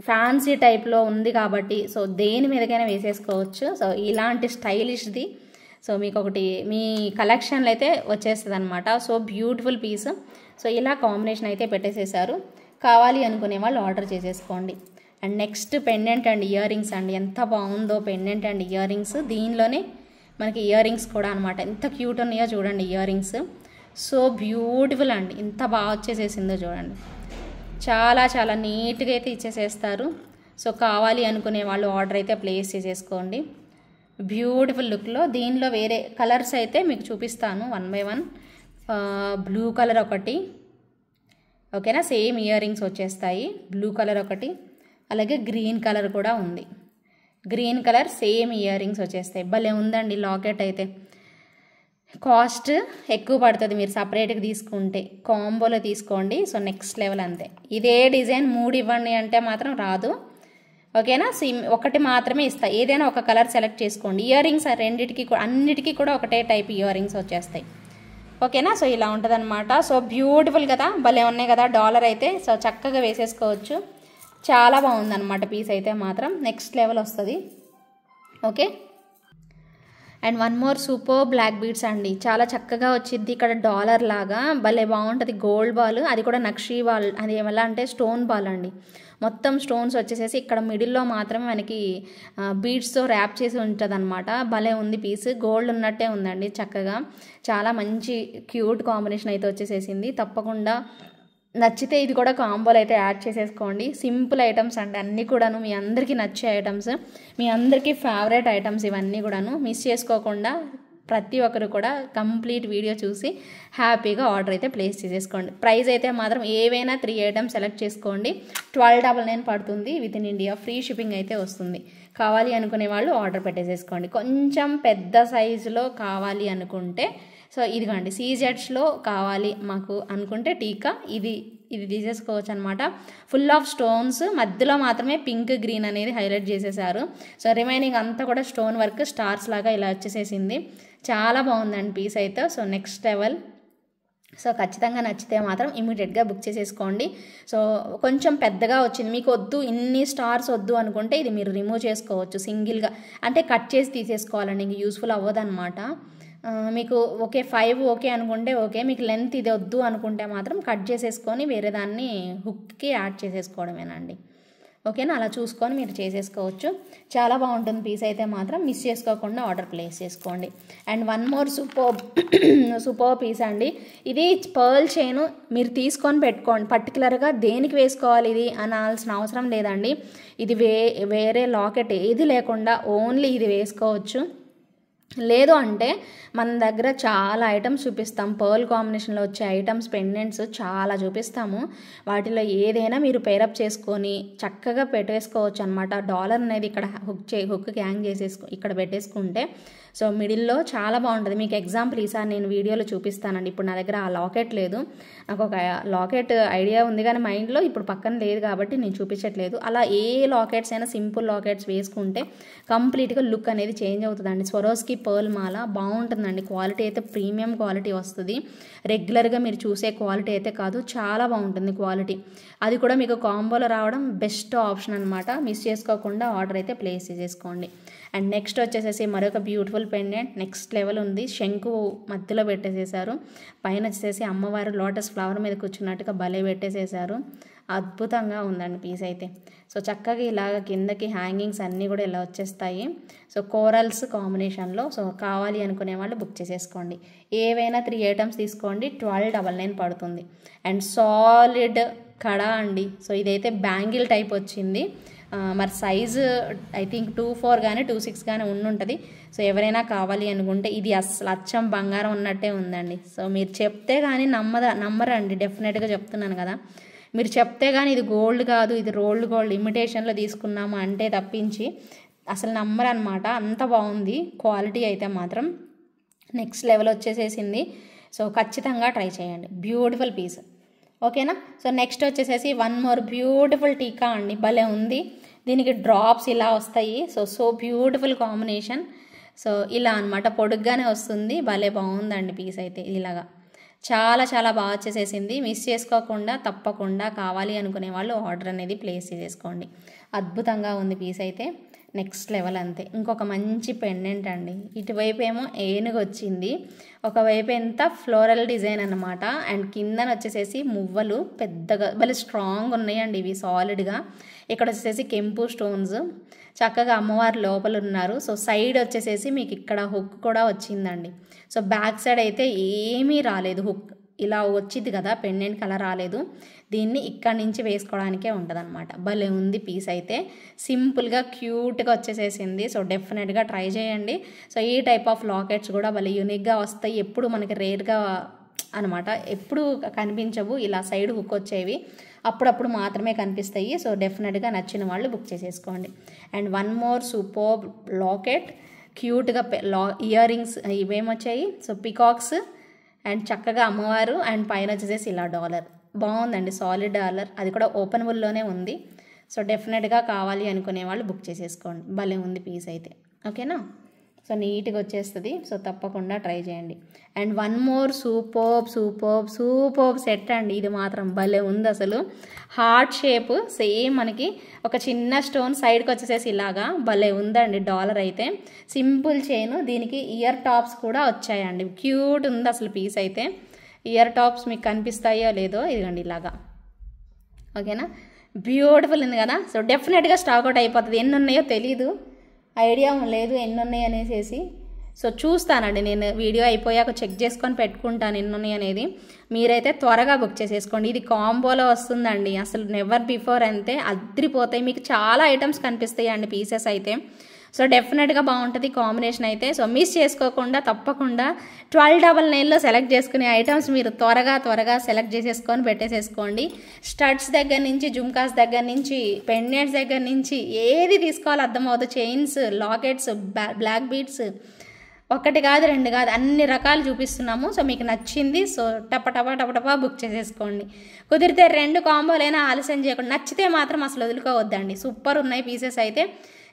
Speaker 1: ఫ్యాన్సీ టైప్లో ఉంది కాబట్టి సో దేని మీదకైనా వేసేసుకోవచ్చు. సో ఇలాంటి స్టైలిష్ది సో మీకు ఒకటి మీ కలెక్షన్లో అయితే వచ్చేస్తుంది అనమాట. So beautiful piece. సో ఇలా కాంబినేషన్ అయితే పెట్టేసేసారు. కావాలి అనుకునే వాళ్ళు ఆర్డర్ చేసేసుకోండి. And next pendant and earrings అండి, ఎంత బాగుందో పెండెంట్ అండ్ ఇయర్ రింగ్స్. దీనిలోనే మనకి ఇయర్ రింగ్స్ కూడా అనమాట, ఎంత క్యూట్ ఉన్నాయో చూడండి ఇయర్ రింగ్స్. సో బ్యూటిఫుల్ అండి, ఎంత బాగా వచ్చేసేసిందో చూడండి. చాలా చాలా నీట్గా అయితే ఇచ్చేసేస్తారు. సో కావాలి అనుకునే వాళ్ళు ఆర్డర్ అయితే ప్లేస్ చేసేసుకోండి. బ్యూటిఫుల్ లుక్లో దీనిలో వేరే కలర్స్ అయితే మీకు చూపిస్తాను one by one. Blue colour ఒకటి, ఓకేనా, సేమ్ ఇయర్ రింగ్స్ వచ్చేస్తాయి. బ్లూ కలర్ ఒకటి, అలాగే గ్రీన్ కలర్ కూడా ఉంది. Green colour same ear rings వచ్చేస్తాయి. భలే ఉందండి లాకెట్ అయితే. కాస్ట్ ఎక్కువ పడుతుంది మీరు సపరేట్గా తీసుకుంటే, కాంబోలో తీసుకోండి. సో నెక్స్ట్ లెవెల్ అంతే. ఇదే డిజైన్ 3 ఇవ్వండి అంటే మాత్రం రాదు. ఓకేనా? ఒకటి మాత్రమే ఇస్తా. ఏదైనా ఒక కలర్ సెలెక్ట్ చేసుకోండి. ఇయర్ రింగ్స్ అన్నిటికీ కూడా ఒకటే టైప్ ఇయర్ రింగ్స్ వచ్చేస్తాయి. ఓకేనా? సో ఇలా ఉంటుంది అనమాట. సో బ్యూటిఫుల్ కదా, భలే ఉన్నాయి కదా డాలర్ అయితే. సో చక్కగా వేసేసుకోవచ్చు. చాలా బాగుందన్నమాట పీస్ అయితే మాత్రం నెక్స్ట్ లెవెల్ వస్తుంది. Okay. And one more super black beads అండి, చాలా చక్కగా వచ్చింది. ఇక్కడ డాలర్ లాగా భలే బాగుంటుంది. గోల్డ్ బాల్, అది కూడా నక్షీ బాల్. అది ఎలా అంటే స్టోన్ బాల్ అండి, మొత్తం స్టోన్స్ వచ్చేసేసి ఇక్కడ మిడిల్లో మాత్రమే మనకి బీడ్స్తో ర్యాప్ చేసి ఉంటుంది అనమాట. భలే ఉంది పీస్, గోల్డ్ ఉన్నట్టే ఉందండి చక్కగా. చాలా మంచి క్యూట్ కాంబినేషన్ అయితే వచ్చేసేసింది. తప్పకుండా నచ్చితే ఇది కూడా కాంబోలు అయితే యాడ్ చేసేసుకోండి. సింపుల్ ఐటమ్స్ అండి అన్నీ కూడాను, మీ అందరికీ నచ్చే ఐటమ్స్, మీ అందరికీ ఫేవరెట్ ఐటమ్స్ ఇవన్నీ కూడాను. మిస్ చేసుకోకుండా ప్రతి ఒక్కరు కూడా కంప్లీట్ వీడియో చూసి హ్యాపీగా ఆర్డర్ అయితే ప్లేస్ చేసేసుకోండి. ప్రైస్ అయితే మాత్రం ఏవైనా 3 ఐటమ్స్ సెలెక్ట్ చేసుకోండి. 1299 పడుతుంది. With in India free shipping అయితే వస్తుంది. కావాలి అనుకునే వాళ్ళు ఆర్డర్ పెట్టేసేసుకోండి. కొంచెం పెద్ద సైజులో కావాలి అనుకుంటే సో ఇదిగోండి సీజెట్స్లో కావాలి మాకు అనుకుంటే టీకా ఇది తీసేసుకోవచ్చు అనమాట. ఫుల్ ఆఫ్ స్టోన్స్, మధ్యలో మాత్రమే పింక్ గ్రీన్ అనేది హైలైట్ చేసేసారు. సో రిమైనింగ్ అంతా కూడా స్టోన్ వర్క్ స్టార్స్ లాగా ఇలా వచ్చేసేసింది. చాలా బాగుందండి పీస్ అయితే. So next level. సో ఖచ్చితంగా నచ్చితే మాత్రం ఇమీడియట్గా బుక్ చేసేసుకోండి. సో కొంచెం పెద్దగా వచ్చింది, మీకు వద్దు ఇన్ని స్టార్స్ వద్దు అనుకుంటే ఇది మీరు రిమూవ్ చేసుకోవచ్చు సింగిల్గా, అంటే కట్ చేసి తీసేసుకోవాలండి, ఇంక యూస్ఫుల్ అవ్వదన్నమాట. మీకు ఓకే 5 ఓకే అనుకుంటే ఓకే, మీకు లెంత్ ఇది వద్దు అనుకుంటే మాత్రం కట్ చేసేసుకొని వేరే దాన్ని హుక్కి యాడ్ చేసేసుకోవడమేనండి. ఓకేనా? అలా చూసుకొని మీరు చేసేసుకోవచ్చు. చాలా బాగుంటుంది పీస్ అయితే మాత్రం, మిస్ చేసుకోకుండా ఆర్డర్ ప్లేస్ చేసుకోండి. And one more super piece అండి, ఇది పర్ల్ చైన్. మీరు తీసుకొని పెట్టుకోండి, పర్టికులర్గా దేనికి వేసుకోవాలి ఇది అనాల్సిన అవసరం లేదండి. ఇది వేరే లాకెట్ ఏది లేకుండా ఓన్లీ ఇది వేసుకోవచ్చు. లేదు అంటే మన దగ్గర చాలా ఐటమ్స్ చూపిస్తాం, పర్ల్ కాంబినేషన్లో వచ్చే ఐటమ్స్ పెండెంట్స్ చాలా చూపిస్తాము. వాటిలో ఏదైనా మీరు పేరప్ చేసుకొని చక్కగా పెట్టేసుకోవచ్చు అనమాట. డాలర్ అనేది ఇక్కడ హుక్కి హ్యాంగ్ చేసేసుకో ఇక్కడ పెట్టేసుకుంటే సో మిడిల్లో చాలా బాగుంటుంది. మీకు ఎగ్జాంపుల్ ఈసారి నేను వీడియోలో చూపిస్తానండి. ఇప్పుడు నా దగ్గర ఆ లాకెట్ లేదు, నాకు ఒక లాకెట్ ఐడియా ఉంది కానీ మైండ్లో ఇప్పుడు పక్కన లేదు కాబట్టి నేను చూపించట్లేదు. అలా ఏ లాకెట్స్ అయినా సింపుల్ లాకెట్స్ వేసుకుంటే కంప్లీట్గా లుక్ అనేది చేంజ్ అవుతుందండి. స్వరోస్కి పర్ల్ మాల బాగుంటుందండి. క్వాలిటీ అయితే ప్రీమియం క్వాలిటీ వస్తుంది, రెగ్యులర్గా మీరు చూసే క్వాలిటీ అయితే కాదు, చాలా బాగుంటుంది క్వాలిటీ. అది కూడా మీకు కాంబోలో రావడం బెస్ట్ ఆప్షన్ అనమాట. మిస్ చేసుకోకుండా ఆర్డర్ అయితే ప్లేస్ చేసుకోండి. అండ్ నెక్స్ట్ వచ్చేసేసి మరొక బ్యూటిఫుల్ పెండెంట్, నెక్స్ట్ లెవెల్ ఉంది. శంకు మధ్యలో పెట్టేసేసారు, పైన వచ్చేసి అమ్మవారు లోటస్ ఫ్లవర్ మీద కూర్చున్నట్టుగా భలే పెట్టేసేసారు. అద్భుతంగా ఉందండి పీస్ అయితే. సో చక్కగా ఇలాగ కిందకి హ్యాంగింగ్స్ అన్నీ కూడా ఇలా వచ్చేస్తాయి. సో కోరల్స్ కాంబినేషన్లో. సో కావాలి అనుకునే వాళ్ళు బుక్ చేసేసుకోండి. ఏవైనా 3 ఐటమ్స్ తీసుకోండి, 1299 పడుతుంది. అండ్ సాలిడ్ కడా అండి. సో ఇదైతే బ్యాంగిల్ టైప్ వచ్చింది. మరి సైజు ఐ థింక్ 24 కానీ 26 కానీ ఉండుంటుంది. సో ఎవరైనా కావాలి అనుకుంటే ఇది అస్సలు అచ్చం బంగారం ఉన్నట్టే ఉందండి. సో మీరు చెప్తే కానీ నమ్మరండి, డెఫినెట్గా చెప్తున్నాను కదా. మీరు చెప్తే కానీ ఇది గోల్డ్ కాదు, ఇది రోల్డ్ గోల్డ్ ఇమిటేషన్లో తీసుకున్నాము అంటే తప్పించి అసలు నమ్మరనమాట. అంత బాగుంది క్వాలిటీ అయితే మాత్రం నెక్స్ట్ లెవెల్ వచ్చేసేసింది. సో ఖచ్చితంగా ట్రై చేయండి, బ్యూటిఫుల్ పీస్. ఓకేనా. సో నెక్స్ట్ వచ్చేసేసి వన్ మోర్ బ్యూటిఫుల్ టీకా అండి, భలే ఉంది. దీనికి డ్రాప్స్ ఇలా వస్తాయి. So beautiful combination. సో ఇలా అనమాట, పొడుగ్గానే వస్తుంది, భలే బాగుందండి పీస్ అయితే. ఇలాగా చాలా చాలా బాగా వచ్చేసేసింది. మిస్ చేసుకోకుండా తప్పకుండా కావాలి అనుకునే వాళ్ళు ఆర్డర్ అనేది ప్లేస్ చేసుకోండి. అద్భుతంగా ఉంది పీస్ అయితే, నెక్స్ట్ లెవెల్ అంతే. ఇంకొక మంచి పెండెంట్ అండి. ఇటువైపు ఏమో ఏనుగు వచ్చింది, ఒకవైపు ఎంత ఫ్లోరల్ డిజైన్ అనమాట. అండ్ కిందన వచ్చేసేసి మువ్వలు పెద్దగా భలే స్ట్రాంగ్ ఉన్నాయండి ఇవి, సాలిడ్గా. ఇక్కడ వచ్చేసేసి కెంపు స్టోన్స్, చక్కగా అమ్మవారు లోపల ఉన్నారు. సో సైడ్ వచ్చేసేసి మీకు ఇక్కడ హుక్ కూడా వచ్చిందండి. సో బ్యాక్ సైడ్ అయితే ఏమీ రాలేదు, హుక్ ఇలా వచ్చింది కదా పెండెంట్కి, అలా రాలేదు. దీన్ని ఇక్కడి నుంచి వేసుకోవడానికే ఉంటుంది అనమాట. భలే ఉంది పీస్ అయితే, సింపుల్గా క్యూట్గా వచ్చేసేసింది. సో డెఫినెట్గా ట్రై చేయండి. సో ఈ టైప్ ఆఫ్ లాకెట్స్ కూడా భలే యూనిక్గా వస్తాయి, ఎప్పుడు మనకి రేర్గా అనమాట, ఎప్పుడు కనిపించవు. ఇలా సైడ్ హుక్ వచ్చేవి అప్పుడప్పుడు మాత్రమే కనిపిస్తాయి. సో డెఫినెట్గా నచ్చిన వాళ్ళు బుక్ చేసేసుకోండి. And one more super locket, క్యూట్గా ఇయర్ రింగ్స్ ఇవేమొచ్చాయి. సో పికాక్స్ అండ్ చక్కగా అమ్మవారు, అండ్ పైన వచ్చేసేసి ఇలా డాలర్, బాగుందండి సాలిడ్ డాలర్, అది కూడా ఓపెనబుల్లోనే ఉంది. సో డెఫినెట్గా కావాలి అనుకునే వాళ్ళు బుక్ చేసేసుకోండి, భలే ఉంది పీస్ అయితే. ఓకేనా. సో నీట్గా వచ్చేస్తుంది. సో తప్పకుండా ట్రై చేయండి. And one more super set అండి, ఇది మాత్రం భలే ఉంది అసలు. హార్ట్ షేప్ సేమ్, మనకి ఒక చిన్న స్టోన్ సైడ్కి వచ్చేసేసి ఇలాగా భలే ఉందండి డాలర్ అయితే. సింపుల్ చైన్, దీనికి ఇయర్ టాప్స్ కూడా వచ్చాయండి, క్యూట్ ఉంది అసలు పీస్ అయితే. ఇయర్ టాప్స్ మీకు కనిపిస్తాయో లేదో, ఇదిగండి ఇలాగా. ఓకేనా, బ్యూటిఫుల్ ఉంది కదా. సో డెఫినెట్గా స్టాక్ అవుట్ అయిపోతుంది. ఎన్ని ఉన్నాయో తెలీదు, ఐడియా లేదు ఎన్ని ఉన్నాయి అనేసి. సో చూస్తానండి నేను, వీడియో అయిపోయాక చెక్ చేసుకొని పెట్టుకుంటాను ఎన్ని ఉన్నాయి అనేది. మీరైతే త్వరగా బుక్ చేసేసుకోండి. ఇది కాంబోలో వస్తుందండి, అసలు నెవర్ బిఫోర్ అంతే, అద్రిపోతాయి. మీకు చాలా ఐటమ్స్ కనిపిస్తాయి అండి పీసెస్ అయితే. సో డెఫినెట్గా బాగుంటుంది కాంబినేషన్ అయితే. సో మిస్ చేసుకోకుండా తప్పకుండా 1299లో సెలెక్ట్ చేసుకునే ఐటమ్స్ మీరు త్వరగా సెలెక్ట్ చేసేసుకొని పెట్టేసేసుకోండి. స్టడ్స్ దగ్గర నుంచి, జుమ్కాస్ దగ్గర నుంచి, పెండెంట్స్ దగ్గర నుంచి ఏది తీసుకోవాలో అర్థమవుతుంది. చైన్స్, లాకెట్స్, బ్లాక్ బీడ్స్, ఒకటి కాదు రెండు కాదు అన్ని రకాలు చూపిస్తున్నాము. సో మీకు నచ్చింది సో టపటపా బుక్ చేసేసుకోండి. కుదిరితే 2 కాంబోలైనా ఆలస్యం చేయకుండా, నచ్చితే మాత్రం అసలు వదులుకోవద్దండి. సూపర్ ఉన్నాయి పీసెస్ అయితే.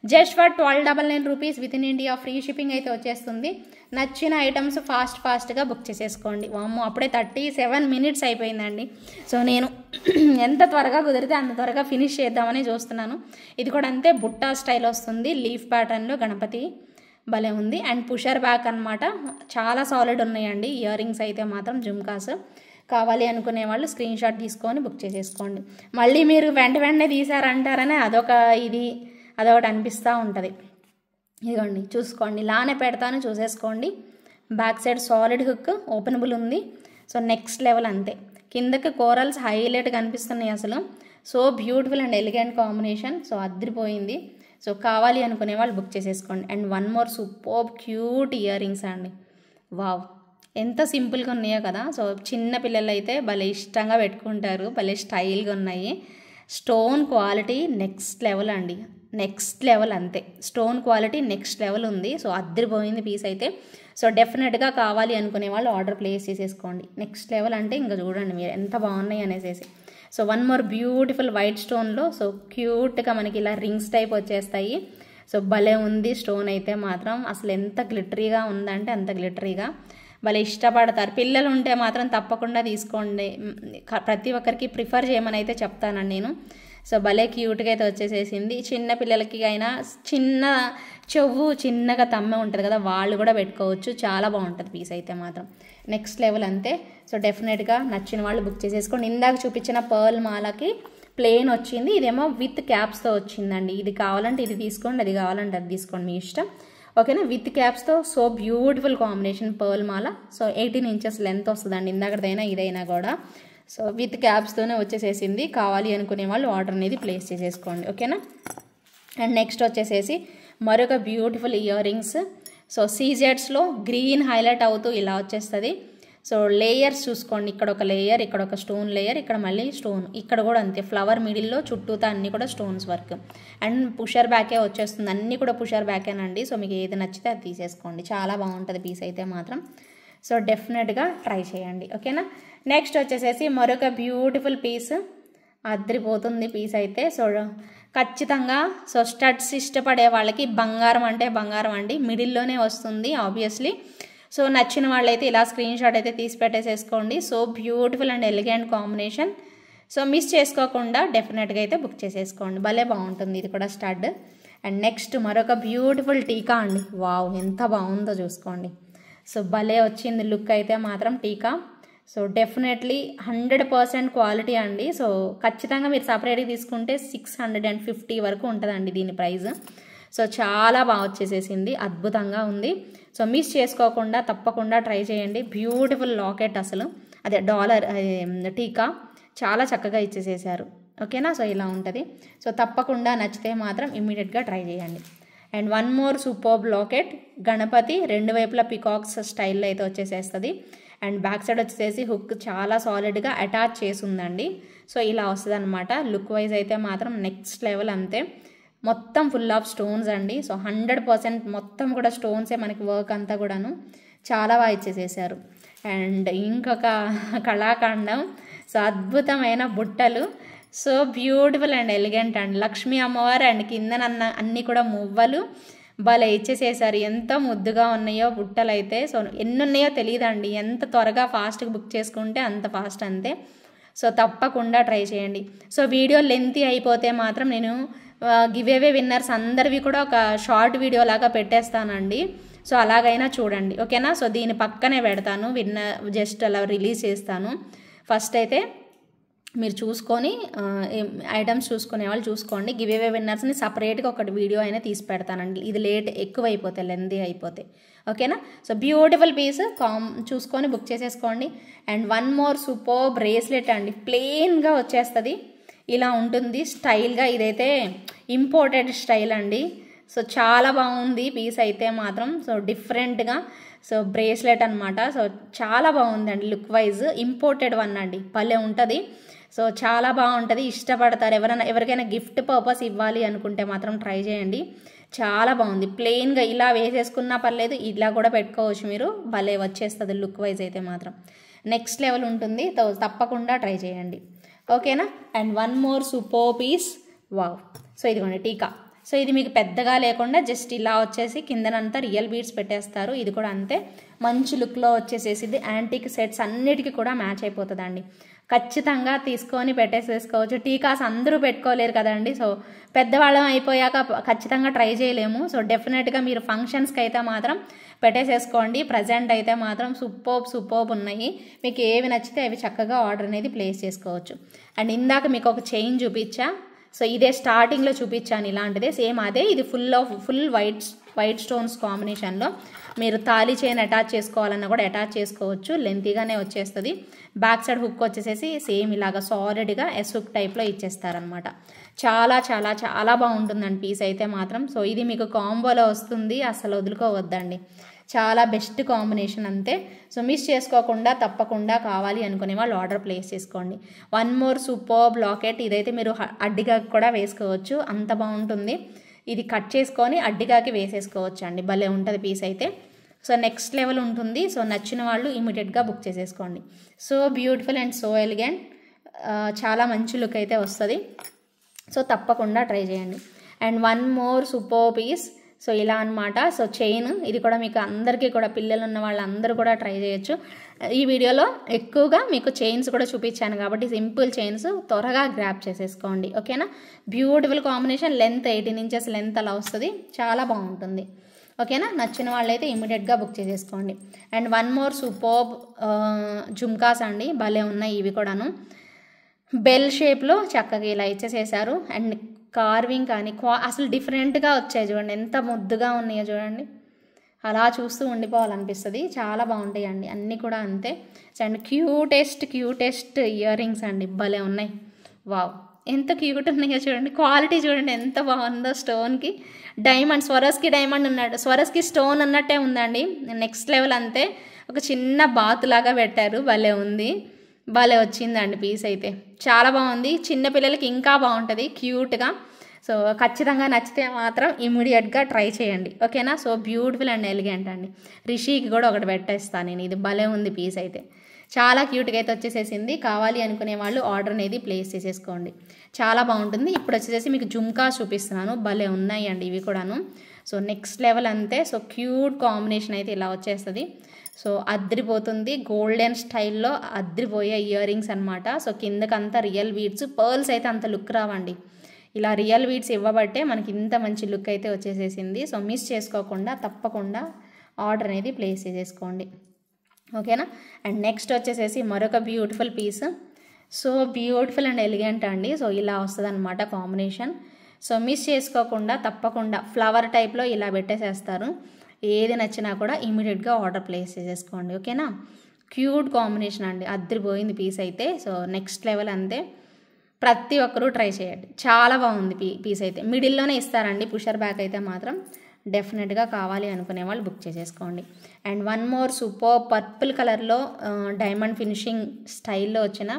Speaker 1: Just for 1299 rupees with in India free shipping అయితే వచ్చేస్తుంది. నచ్చిన ఐటమ్స్ ఫాస్ట్గా బుక్ చేసేసుకోండి. వామ్మో, అప్పుడే 37 మినిట్స్ అయిపోయిందండి. సో నేను ఎంత త్వరగా కుదిరితే అంత త్వరగా ఫినిష్ చేద్దామని చూస్తున్నాను. ఇది కూడా అంతే, బుట్టా స్టైల్ వస్తుంది, లీఫ్ ప్యాటర్న్లో గణపతి, భలే ఉంది. అండ్ పుషర్ బ్యాక్ అనమాట, చాలా సాలిడ్ ఉన్నాయండి. ఇయర్ రింగ్స్ అయితే మాత్రం జుమ్కాస్. కావాలి అనుకునే వాళ్ళు స్క్రీన్ షాట్ తీసుకొని బుక్ చేసేసుకోండి. మళ్ళీ మీరు వెంటనే తీసారంటారని అదొకటి అనిపిస్తూ ఉంటుంది. ఇదిగోండి చూసుకోండి, ఇలానే పెడతాను, చూసేసుకోండి. Back side solid hook, openable ఉంది. సో నెక్స్ట్ లెవెల్ అంతే. కిందకి కోరల్స్ హైలైట్ కనిపిస్తున్నాయి అసలు. So beautiful and elegant combination. So అద్రిపోయింది. సో కావాలి అనుకునే వాళ్ళు బుక్ చేసేసుకోండి. And one more super cute earrings అండి. వావ్, ఎంత సింపుల్గా ఉన్నాయో కదా. సో చిన్న పిల్లలు అయితే భలే ఇష్టంగా పెట్టుకుంటారు, భలే స్టైల్గా ఉన్నాయి. స్టోన్ క్వాలిటీ నెక్స్ట్ లెవెల్ అండి, నెక్స్ట్ లెవెల్ అంతే. స్టోన్ క్వాలిటీ నెక్స్ట్ లెవెల్ ఉంది. సో అద్దరిపోయింది పీస్ అయితే. సో డెఫినెట్గా కావాలి అనుకునే వాళ్ళు ఆర్డర్ ప్లేస్ చేసేసుకోండి. నెక్స్ట్ లెవెల్ అంటే ఇంకా చూడండి మీరు ఎంత బాగున్నాయి అనేసి. So one more beautiful white స్టోన్లో సో క్యూట్గా మనకి ఇలా రింగ్స్ టైప్ వచ్చేస్తాయి. సో భలే ఉంది స్టోన్ అయితే మాత్రం. అసలు ఎంత గ్లిటరీగా ఉందంటే అంత గ్లిటరీగా, భలే ఇష్టపడతారు. పిల్లలు ఉంటే మాత్రం తప్పకుండా తీసుకోండి. ప్రతి ఒక్కరికి ప్రిఫర్ చేయమని అయితే చెప్తానండి నేను. సో భలే క్యూట్గా అయితే వచ్చేసేసింది. చిన్న పిల్లలకి అయినా చిన్న చెవు చిన్నగా తమ్మె ఉంటుంది కదా, వాళ్ళు కూడా పెట్టుకోవచ్చు. చాలా బాగుంటుంది పీస్ అయితే మాత్రం నెక్స్ట్ లెవెల్ అంతే. సో డెఫినెట్గా నచ్చిన వాళ్ళు బుక్ చేసేసుకోండి. ఇందాక చూపించిన పర్ల్ మాలకి ప్లెయిన్ వచ్చింది, ఇదేమో విత్ క్యాప్స్తో వచ్చిందండి. ఇది కావాలంటే ఇది తీసుకోండి, అది కావాలంటే అది తీసుకోండి, మీ ఇష్టం. ఓకేనా, విత్ క్యాప్స్తో సో బ్యూటిఫుల్ కాంబినేషన్ పర్ల్ మాల. సో 18 ఇంచెస్ లెంత్ వస్తుందండి, ఇందాకదైనా ఇదైనా కూడా. సో విత్ క్యాప్స్తోనే వచ్చేసేసింది. కావాలి అనుకునే వాళ్ళు ఆర్డర్ అనేది ప్లేస్ చేసేసుకోండి. ఓకేనా. అండ్ నెక్స్ట్ వచ్చేసేసి మరొక బ్యూటిఫుల్ ఇయర్ రింగ్స్. సో సీజెడ్స్లో గ్రీన్ హైలైట్ అవుతూ ఇలా వచ్చేస్తుంది. సో లేయర్స్ చూసుకోండి, ఇక్కడ ఒక లేయర్, ఇక్కడ ఒక స్టోన్ లేయర్, ఇక్కడ మళ్ళీ స్టోన్, ఇక్కడ కూడా అంతే ఫ్లవర్ మిడిల్లో చుట్టూతా అన్నీ కూడా స్టోన్స్ వర్క్. అండ్ పుషర్ బ్యాకే వచ్చేస్తుంది, అన్నీ కూడా పుషర్ బ్యాకేనండి. సో మీకు ఏది నచ్చితే అది తీసేసుకోండి. చాలా బాగుంటుంది పీస్ అయితే మాత్రం. సో డెఫినెట్గా ట్రై చేయండి. ఓకేనా. నెక్స్ట్ వచ్చేసేసి మరొక బ్యూటిఫుల్ పీస్, అద్రిపోతుంది పీస్ అయితే. సో ఖచ్చితంగా సో స్టడ్స్ ఇష్టపడే వాళ్ళకి బంగారం అంటే బంగారం అండి, మిడిల్లోనే వస్తుంది ఆబ్వియస్లీ. సో నచ్చిన వాళ్ళైతే ఇలా స్క్రీన్ షాట్ అయితే తీసి పెట్టేసేసుకోండి. So beautiful and elegant combination. So miss చేసుకోకుండా డెఫినెట్గా అయితే బుక్ చేసేసుకోండి. భలే బాగుంటుంది ఇది కూడా స్టడ్. అండ్ నెక్స్ట్ మరొక బ్యూటిఫుల్ టీకా అండి. వావ్ ఎంత బాగుందో చూసుకోండి. సో భలే వచ్చింది లుక్ అయితే మాత్రం టీకా. సో డెఫినెట్లీ 100% క్వాలిటీ అండి. సో ఖచ్చితంగా మీరు సపరేట్గా తీసుకుంటే 650 వరకు ఉంటుందండి దీని ప్రైస్. సో చాలా బాగా వచ్చేసేసింది, అద్భుతంగా ఉంది. సో మిస్ చేసుకోకుండా తప్పకుండా ట్రై చేయండి. బ్యూటిఫుల్ లాకెట్, అసలు అదే డాలర్ టీకా చాలా చక్కగా ఇచ్చేసేసారు. ఓకేనా. సో ఇలా ఉంటుంది. సో తప్పకుండా నచ్చితే మాత్రం ఇమ్మీడియట్గా ట్రై చేయండి. And one more superb locket, Ganapati 2 వైపులా పికాక్స్ స్టైల్లో అయితే వచ్చేసేస్తుంది. అండ్ బ్యాక్ సైడ్ వచ్చేసి హుక్ చాలా సాలిడ్గా అటాచ్ చేసి ఉందండి. సో ఇలా వస్తుంది అనమాట. లుక్ వైజ్ అయితే మాత్రం నెక్స్ట్ లెవెల్ అంతే. మొత్తం ఫుల్ ఆఫ్ స్టోన్స్ అండి. సో 100% మొత్తం కూడా స్టోన్సే మనకి వర్క్ అంతా కూడాను చాలా బాగా ఇచ్చేసేసారు. అండ్ ఇంకొక కళాఖండం, సో అద్భుతమైన బుట్టలు. So beautiful and elegant and Lakshmi అమ్మవారు అండ్ కిందనన్న అన్నీ కూడా మువ్వలు భలే ఇచ్చేసేసారు. ఎంత ముద్దుగా ఉన్నాయో బుట్టలు అయితే. సో ఎన్ని ఉన్నాయో తెలియదండి, ఎంత త్వరగా ఫాస్ట్గా బుక్ చేసుకుంటే అంత ఫాస్ట్ అంతే. సో తప్పకుండా ట్రై చేయండి. సో వీడియో లెంతీ అయిపోతే మాత్రం నేను గివ్ అవే విన్నర్స్ అందరివి కూడా ఒక షార్ట్ వీడియో లాగా పెట్టేస్తానండి. సో అలాగైనా చూడండి. ఓకేనా. సో దీని పక్కనే పెడతాను, జస్ట్ అలా రిలీజ్ చేస్తాను. ఫస్ట్ అయితే మీరు చూసుకొని ఐటమ్స్ చూసుకునే వాళ్ళు చూసుకోండి. గివ్ అవే విన్నర్స్ని సపరేట్గా ఒకటి వీడియో అయినా తీసి పెడతానండి, ఇది లేట్ ఎక్కువ అయిపోతే లెంతీ అయిపోతే. ఓకేనా. సో బ్యూటిఫుల్ పీస్ చూసుకొని బుక్ చేసేసుకోండి. And one more super bracelet అండి, ప్లెయిన్గా వచ్చేస్తుంది, ఇలా ఉంటుంది స్టైల్గా. ఇదైతే ఇంపోర్టెడ్ స్టైల్ అండి. సో చాలా బాగుంది పీస్ అయితే మాత్రం. సో డిఫరెంట్గా సో బ్రేస్లెట్ అనమాట. సో చాలా బాగుందండి లుక్ వైజ్. ఇంపోర్టెడ్ వన్ అండి, భలే ఉంటుంది. సో చాలా బాగుంటుంది, ఇష్టపడతారు. ఎవరికైనా గిఫ్ట్ పర్పస్ ఇవ్వాలి అనుకుంటే మాత్రం ట్రై చేయండి. చాలా బాగుంది. ప్లెయిన్గా ఇలా వేసేసుకున్నా పర్లేదు, ఇలా కూడా పెట్టుకోవచ్చు మీరు, భలే వచ్చేస్తుంది లుక్ వైజ్ అయితే మాత్రం. నెక్స్ట్ లెవెల్ ఉంటుంది. తప్పకుండా ట్రై చేయండి. ఓకేనా. And one more super piece, wow. So ఇదిగోండి టీకా. సో ఇది మీకు పెద్దగా లేకుండా జస్ట్ ఇలా వచ్చేసి కిందనంతా రియల్ బీడ్స్ పెట్టేస్తారు. ఇది కూడా అంతే మంచి లుక్లో వచ్చేసేసింది. యాంటిక్ సెట్స్ అన్నిటికీ కూడా మ్యాచ్ అయిపోతుందండి. ఖచ్చితంగా తీసుకొని పెట్టేసేసుకోవచ్చు. టీకాస్ అందరూ పెట్టుకోలేరు కదండి. సో పెద్దవాళ్ళం అయిపోయాక ఖచ్చితంగా ట్రై చేయలేము. సో డెఫినెట్గా మీరు ఫంక్షన్స్కి అయితే మాత్రం పెట్టేసేసుకోండి. ప్రజెంట్ అయితే మాత్రం సూపర్బ్ ఉన్నాయి. మీకు ఏవి నచ్చితే అవి చక్కగా ఆర్డర్ అనేది ప్లేస్ చేసుకోవచ్చు. అండ్ ఇందాక మీకు ఒక చైన్ చూపించా. సో ఇదే స్టార్టింగ్లో చూపించాను ఇలాంటిదే, సేమ్ అదే. ఇది ఫుల్ వైట్ స్టోన్స్ కాంబినేషన్లో మీరు తాళీ చైన్ అటాచ్ చేసుకోవాలన్నా కూడా అటాచ్ చేసుకోవచ్చు. లెంతీగానే వచ్చేస్తుంది. బ్యాక్ సైడ్ హుక్ వచ్చేసేసి సేమ్ ఇలాగా సాలిడ్గా ఎస్ హుక్ టైప్లో ఇచ్చేస్తారనమాట. చాలా చాలా చాలా బాగుంటుందండి పీస్ అయితే మాత్రం. సో ఇది మీకు కాంబోలో వస్తుంది, అసలు వదులుకోవద్దండి. చాలా బెస్ట్ కాంబినేషన్ అంతే. సో మిస్ చేసుకోకుండా తప్పకుండా కావాలి అనుకునే వాళ్ళు ఆర్డర్ ప్లేస్ చేసుకోండి. వన్ మోర్ సూపర్బ్ లాకెట్, ఇదైతే మీరు అడ్డిగా కూడా వేసుకోవచ్చు, అంత బాగుంటుంది. ఇది కట్ చేసుకొని అడ్డిగాకి వేసేసుకోవచ్చు అండి, భలే ఉంటుంది పీస్ అయితే. సో నెక్స్ట్ లెవెల్ ఉంటుంది. సో నచ్చిన వాళ్ళు ఇమీడియట్గా బుక్ చేసేసుకోండి. So beautiful and so elegant, చాలా మంచి లుక్ అయితే వస్తుంది. సో తప్పకుండా ట్రై చేయండి. And one more super piece. So ఇలా అనమాట. సో చైన్ ఇది కూడా మీకు అందరికీ కూడా, పిల్లలు ఉన్న వాళ్ళందరూ కూడా ట్రై చేయొచ్చు. ఈ వీడియోలో ఎక్కువగా మీకు చైన్స్ కూడా చూపించాను కాబట్టి సింపుల్ చైన్స్ త్వరగా గ్రాప్ చేసేసుకోండి, ఓకేనా. Beautiful combination, length 18 inches length అలా వస్తుంది, చాలా బాగుంటుంది, ఓకేనా. నచ్చిన వాళ్ళైతే ఇమీడియట్గా బుక్ చేసేసుకోండి. And one more super jhumkas అండి, భలే ఉన్నాయి ఇవి కూడాను. బెల్ షేప్లో చక్కగా ఇలా ఇచ్చేసేసారు. అండ్ కార్వింగ్ కానీ అసలు డిఫరెంట్గా వచ్చాయి చూడండి, ఎంత ముద్దుగా ఉన్నాయో చూడండి, అలా చూస్తూ ఉండిపోవాలనిపిస్తుంది. చాలా బాగుంటాయి అండి, అన్నీ కూడా అంతే. అండ్ క్యూటెస్ట్ ఇయర్ రింగ్స్ అండి, భలే ఉన్నాయి. వావ్, ఎంత క్యూట్ ఉన్నాయో చూడండి, క్వాలిటీ చూడండి ఎంత బాగుందో. స్టోన్కి డైమండ్, స్వరస్కి డైమండ్ ఉన్నాడు, స్వరస్కి స్టోన్ అన్నట్టే ఉందండి. నెక్స్ట్ లెవెల్ అంతే. ఒక చిన్న బాత్ లాగా పెట్టారు, భలే ఉంది, భలే వచ్చిందండి పీస్ అయితే, చాలా బాగుంది. చిన్నపిల్లలకి ఇంకా బాగుంటుంది క్యూట్గా. సో ఖచ్చితంగా నచ్చితే మాత్రం ఇమీడియట్గా ట్రై చేయండి, ఓకేనా. సో బ్యూటిఫుల్ అండ్ ఎలిగెంట్ అండి. రిషికి కూడా ఒకటి పెట్టేస్తాను నేను, ఇది భలే ఉంది పీస్ అయితే, చాలా క్యూట్గా అయితే వచ్చేసేసింది. కావాలి అనుకునే వాళ్ళు ఆర్డర్ అనేది ప్లేస్ చేసేసుకోండి, చాలా బాగుంటుంది. ఇప్పుడు వచ్చేసి మీకు జుమ్కా చూపిస్తున్నాను, భలే ఉన్నాయి అండి ఇవి కూడాను. సో నెక్స్ట్ లెవెల్ అంతే. సో క్యూట్ కాంబినేషన్ అయితే ఇలా వచ్చేస్తుంది. సో అద్రిపోతుంది, గోల్డెన్ స్టైల్లో అద్రిపోయే ఇయర్ రింగ్స్ అనమాట. సో కిందకంతా రియల్ బీడ్స్, పర్ల్స్ అయితే అంత లుక్ రావండి, ఇలా రియల్ బీడ్స్ ఇవ్వబట్టే మనకి ఇంత మంచి లుక్ అయితే వచ్చేసేసింది. సో మిస్ చేసుకోకుండా తప్పకుండా ఆర్డర్ అనేది ప్లేస్ చేసేసుకోండి, ఓకేనా. అండ్ నెక్స్ట్ వచ్చేసేసి మరొక beautiful piece. So beautiful and elegant అండి. సో ఇలా వస్తుంది అనమాట కాంబినేషన్. సో మిస్ చేసుకోకుండా తప్పకుండా ఫ్లవర్ టైప్లో ఇలా పెట్టేసేస్తారు. ఏది నచ్చినా కూడా ఇమీడియట్గా ఆర్డర్ ప్లేస్ చేసేసుకోండి, ఓకేనా. క్యూట్ కాంబినేషన్ అండి, అద్దరిపోయింది పీస్ అయితే. సో నెక్స్ట్ లెవెల్ అంతే, ప్రతి ఒక్కరూ ట్రై చేయండి, చాలా బాగుంది పీస్ అయితే. మిడిల్లోనే ఇస్తారండి పుషర్ బ్యాక్ అయితే మాత్రం, డెఫినెట్గా కావాలి అనుకునే వాళ్ళు బుక్ చేసేసుకోండి. And one more super purple కలర్లో డైమండ్ ఫినిషింగ్ స్టైల్లో వచ్చిన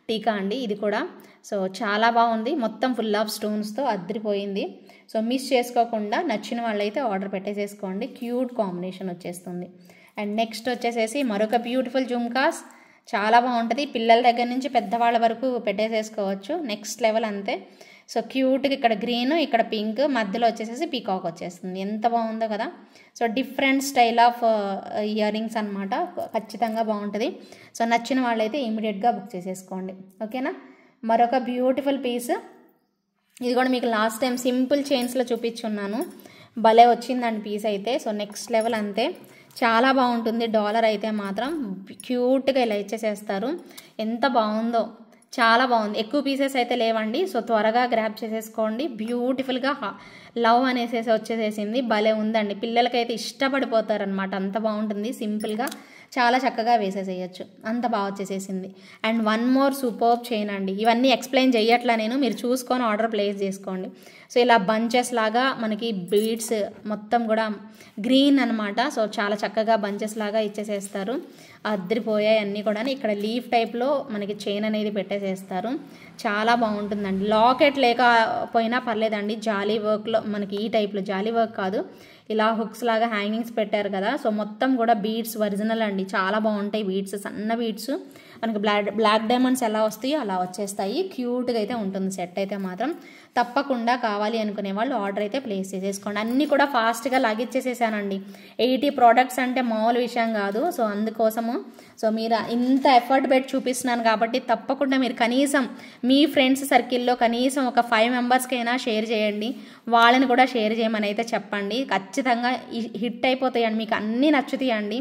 Speaker 1: టీకా అండి ఇది కూడా. సో చాలా బాగుంది, మొత్తం ఫుల్ ఆఫ్ స్టోన్స్తో అద్దరిపోయింది. సో మిస్ చేసుకోకుండా నచ్చిన వాళ్ళైతే ఆర్డర్ పెట్టేసేసుకోండి, క్యూట్ కాంబినేషన్ వచ్చేస్తుంది. అండ్ నెక్స్ట్ వచ్చేసేసి మరొక బ్యూటిఫుల్ జుమ్కాస్, చాలా బాగుంటుంది, పిల్లల దగ్గర నుంచి పెద్దవాళ్ళ వరకు పెట్టేసేసుకోవచ్చు. నెక్స్ట్ లెవెల్ అంతే. సో క్యూట్గా ఇక్కడ గ్రీన్, ఇక్కడ పింక్, మధ్యలో వచ్చేసేసి పీకాక్ వచ్చేస్తుంది, ఎంత బాగుందో కదా. So different style of ear rings అనమాట, ఖచ్చితంగా బాగుంటుంది. సో నచ్చిన వాళ్ళైతే ఇమీడియట్గా బుక్ చేసేసుకోండి, ఓకేనా. మరొక బ్యూటిఫుల్ పీస్, ఇది కూడా మీకు లాస్ట్ టైం సింపుల్ చైన్స్లో చూపించున్నాను, భలే వచ్చిందండి పీస్ అయితే. సో నెక్స్ట్ లెవెల్ అంతే, చాలా బాగుంటుంది. డాలర్ అయితే మాత్రం క్యూట్గా ఇలా ఇచ్చేసేస్తారు, ఎంత బాగుందో, చాలా బాగుంది. ఎక్కువ పీసెస్ అయితే లేవండి, సో త్వరగా గ్రాప్ చేసేసుకోండి. బ్యూటిఫుల్గా లవ్ అనేసేసి వచ్చేసేసింది, భలే ఉందండి. పిల్లలకైతే ఇష్టపడిపోతారనమాట, అంత బాగుంటుంది. సింపుల్గా చాలా చక్కగా వేసేసేయచ్చు, అంత బాగా వచ్చేసేసింది. And one more super chain అండి, ఇవన్నీ ఎక్స్ప్లెయిన్ చేయట్లా నేను, మీరు చూసుకొని ఆర్డర్ ప్లేస్ చేసుకోండి. సో ఇలా బంచెస్ లాగా మనకి బీడ్స్ మొత్తం కూడా గ్రీన్ అనమాట. సో చాలా చక్కగా బంచెస్ లాగా ఇచ్చేసేస్తారు, అద్దరిపోయాయి అన్నీ కూడా. ఇక్కడ లీఫ్ టైప్లో మనకి చైన్ అనేది పెట్టేసేస్తారు, చాలా బాగుంటుందండి. లాకెట్ లేకపోయినా పర్లేదండి, జాలీ వర్క్లో మనకి ఈ టైప్లో, జాలీ వర్క్ కాదు, ఇలా హుక్స్ లాగా హ్యాంగింగ్స్ పెట్టారు కదా. సో మొత్తం కూడా బీడ్స్ ఒరిజినల్ అండి, చాలా బాగుంటాయి బీడ్స్, సన్న బీడ్స్ మనకి బ్లాక్ డైమండ్స్ ఎలా వస్తాయో అలా వచ్చేస్తాయి. క్యూట్గా అయితే ఉంటుంది సెట్ అయితే మాత్రం. తప్పకుండా కావాలి అనుకునే వాళ్ళు ఆర్డర్ అయితే ప్లేస్ చేసేసుకోండి. అన్నీ కూడా ఫాస్ట్గా లాగిచ్చేసేసానండి, 80 ప్రోడక్ట్స్ అంటే మామూలు విషయం కాదు. సో అందుకోసము సో మీరు ఇంత ఎఫర్ట్ పెట్టి చూపిస్తున్నాను కాబట్టి తప్పకుండా మీరు కనీసం మీ ఫ్రెండ్స్ సర్కిల్లో కనీసం ఒక 5 మెంబర్స్కైనా షేర్ చేయండి, వాళ్ళని కూడా షేర్ చేయమని అయితే చెప్పండి. ఖచ్చితంగా హిట్ అయిపోతాయండి, మీకు అన్నీ నచ్చుతాయండి.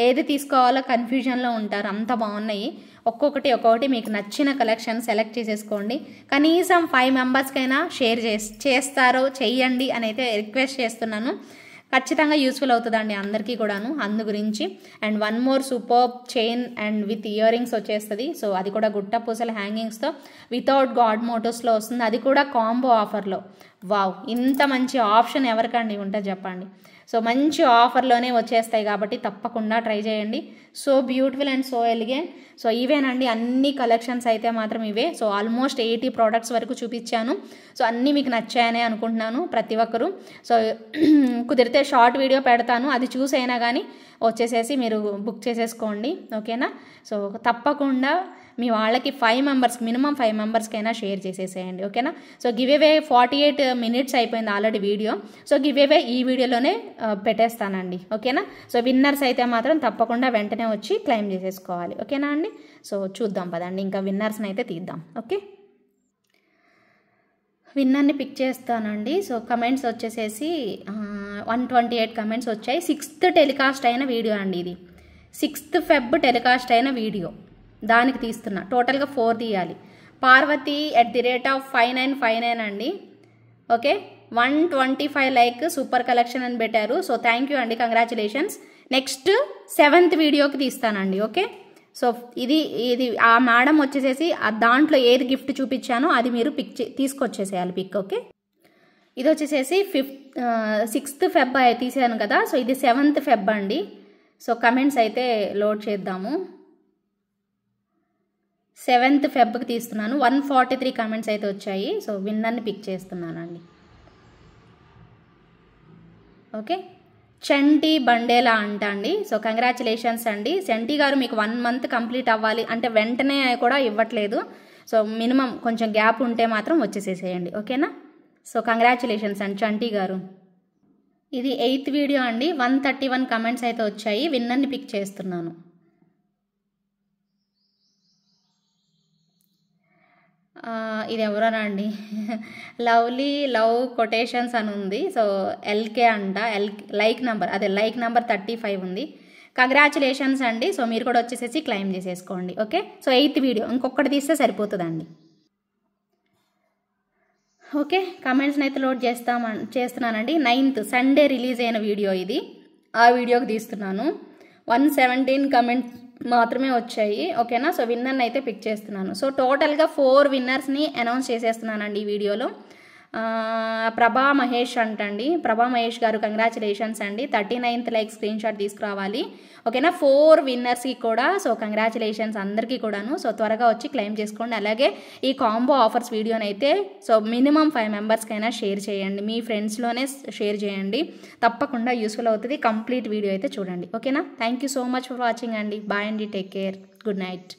Speaker 1: ఏది తీసుకోవాలో కన్ఫ్యూజన్లో ఉంటారు, అంత బాగున్నాయి. ఒక్కొక్కటి మీకు నచ్చిన కలెక్షన్ సెలెక్ట్ చేసేసుకోండి. కనీసం 5 మెంబర్స్కైనా షేర్ చేస్తారో చెయ్యండి అని అయితే రిక్వెస్ట్ చేస్తున్నాను. ఖచ్చితంగా యూస్ఫుల్ అవుతుందండి అందరికీ కూడాను, అందు గురించి. And one more super chain and with ear rings వచ్చేస్తుంది. సో అది కూడా గుట్ట పూసల హ్యాంగింగ్స్తో వితౌట్ గాడ్ మోటోస్లో వస్తుంది, అది కూడా కాంబో ఆఫర్లో. వావ్, ఇంత మంచి ఆప్షన్ ఎవరికండి ఉంటుంది చెప్పండి. సో మంచి ఆఫర్లోనే వచ్చేస్తాయి కాబట్టి తప్పకుండా ట్రై చేయండి. So beautiful and so elegant. So ఇవేనండి అన్ని కలెక్షన్స్ అయితే మాత్రం ఇవే. సో ఆల్మోస్ట్ 80 ప్రోడక్ట్స్ వరకు చూపించాను. సో అన్నీ మీకు నచ్చాయనే అనుకుంటున్నాను ప్రతి ఒక్కరు. సో కుదిరితే షార్ట్ వీడియో పెడతాను, అది చూసైనా కానీ వచ్చేసేసి మీరు బుక్ చేసేసుకోండి. ఓకేనా? సో తప్పకుండా మీ వాళ్ళకి 5 మెంబర్స్కి మినిమం 5 మెంబర్స్కైనా షేర్ చేసేసేయండి. ఓకేనా? సో గివ్ అవే 48 మినిట్స్ అయిపోయింది already video. So give away ఈ వీడియోలోనే పెట్టేస్తానండి. ఓకేనా? సో విన్నర్స్ అయితే మాత్రం తప్పకుండా వెంటనే వచ్చి క్లెయిమ్ చేసేసుకోవాలి. ఓకేనా అండి? సో చూద్దాం పదండి, ఇంకా విన్నర్స్ని అయితే తీద్దాం. ఓకే, విన్నర్ని పిక్ చేస్తానండి. సో కమెంట్స్ వచ్చేసేసి 128 కమెంట్స్ వచ్చాయి. 6th టెలికాస్ట్ అయిన వీడియో అండి ఇది. 6th Feb టెలికాస్ట్ అయిన వీడియో, దానికి తీస్తున్నా. టోటల్గా 4 తీయాలి. పార్వతి @5959 అండి. ఓకే, 125 లైక్, సూపర్ కలెక్షన్ అని పెట్టారు. సో థ్యాంక్ యూ అండి, కంగ్రాచులేషన్స్. నెక్స్ట్ 7th వీడియోకి తీస్తానండి. ఓకే, సో ఇది ఆ మేడం వచ్చేసేసి దాంట్లో ఏది గిఫ్ట్ చూపించానో అది మీరు తీసుకొచ్చేసేయాలి పిక్. ఓకే, ఇది వచ్చేసేసి 6th Feb తీసాను కదా. సో ఇది 7th Feb అండి. సో కమెంట్స్ అయితే లోడ్ చేద్దాము. 7th Febకి తీస్తున్నాను. 143 కమెంట్స్ అయితే వచ్చాయి. సో విన్నర్ని పిక్ చేస్తున్నానండి. ఓకే, చంటి బండేలా అంట అండి. సో కంగ్రాచులేషన్స్ అండి. చంటి గారు మీకు 1 మంత్ కంప్లీట్ అవ్వాలి అంటే వెంటనే కూడా ఇవ్వట్లేదు. సో మినిమం కొంచెం గ్యాప్ ఉంటే మాత్రం వచ్చేసేసేయండి. ఓకేనా? సో కంగ్రాచులేషన్స్ అండి చంటి గారు. ఇది 8th వీడియో అండి. 131 కమెంట్స్ అయితే వచ్చాయి. విన్నర్ని పిక్ చేస్తున్నాను. ఇది ఎవరోనా అండి, లవ్లీ లవ్ కొటేషన్స్ అని ఉంది. సో ఎల్కే అంట, లైక్ నెంబర్ 35 ఉంది. కంగ్రాచులేషన్స్ అండి. సో మీరు కూడా వచ్చేసేసి క్లెయిమ్ చేసేసుకోండి. ఓకే, సో 8th వీడియో ఇంకొకటి తీస్తే సరిపోతుందండి. ఓకే, కమెంట్స్ని అయితే లోడ్ చేస్తున్నానండి. 9th సండే రిలీజ్ అయిన వీడియో ఇది, ఆ వీడియోకి తీస్తున్నాను. 117 కమెంట్స్ మాత్రమే వచ్చాయి. ఓకేనా? సో విన్నర్ని అయితే పిక్ చేస్తున్నాను. సో టోటల్గా 4 విన్నర్స్ని అనౌన్స్ చేసేస్తున్నానండి ఈ వీడియోలో. ప్రభా మహేష్ అంటండి. ప్రభా మహేష్ గారు కంగ్రాచులేషన్స్ అండి. 39th లైక్ స్క్రీన్ షాట్ తీసుకురావాలి. ఓకేనా? 4 విన్నర్స్కి కూడా సో కంగ్రాచులేషన్స్ అందరికీ కూడాను. సో త్వరగా వచ్చి క్లెయిమ్ చేసుకోండి. అలాగే ఈ కాంబో ఆఫర్స్ వీడియోనైతే సో మినిమం 5 మెంబర్స్కైనా షేర్ చేయండి, మీ ఫ్రెండ్స్లోనే షేర్ చేయండి. తప్పకుండా యూస్ఫుల్ అవుతుంది. కంప్లీట్ వీడియో అయితే చూడండి. ఓకేనా? Thank you so much for watching అండి. బాయ్ అండి, టేక్ కేర్, గుడ్ నైట్.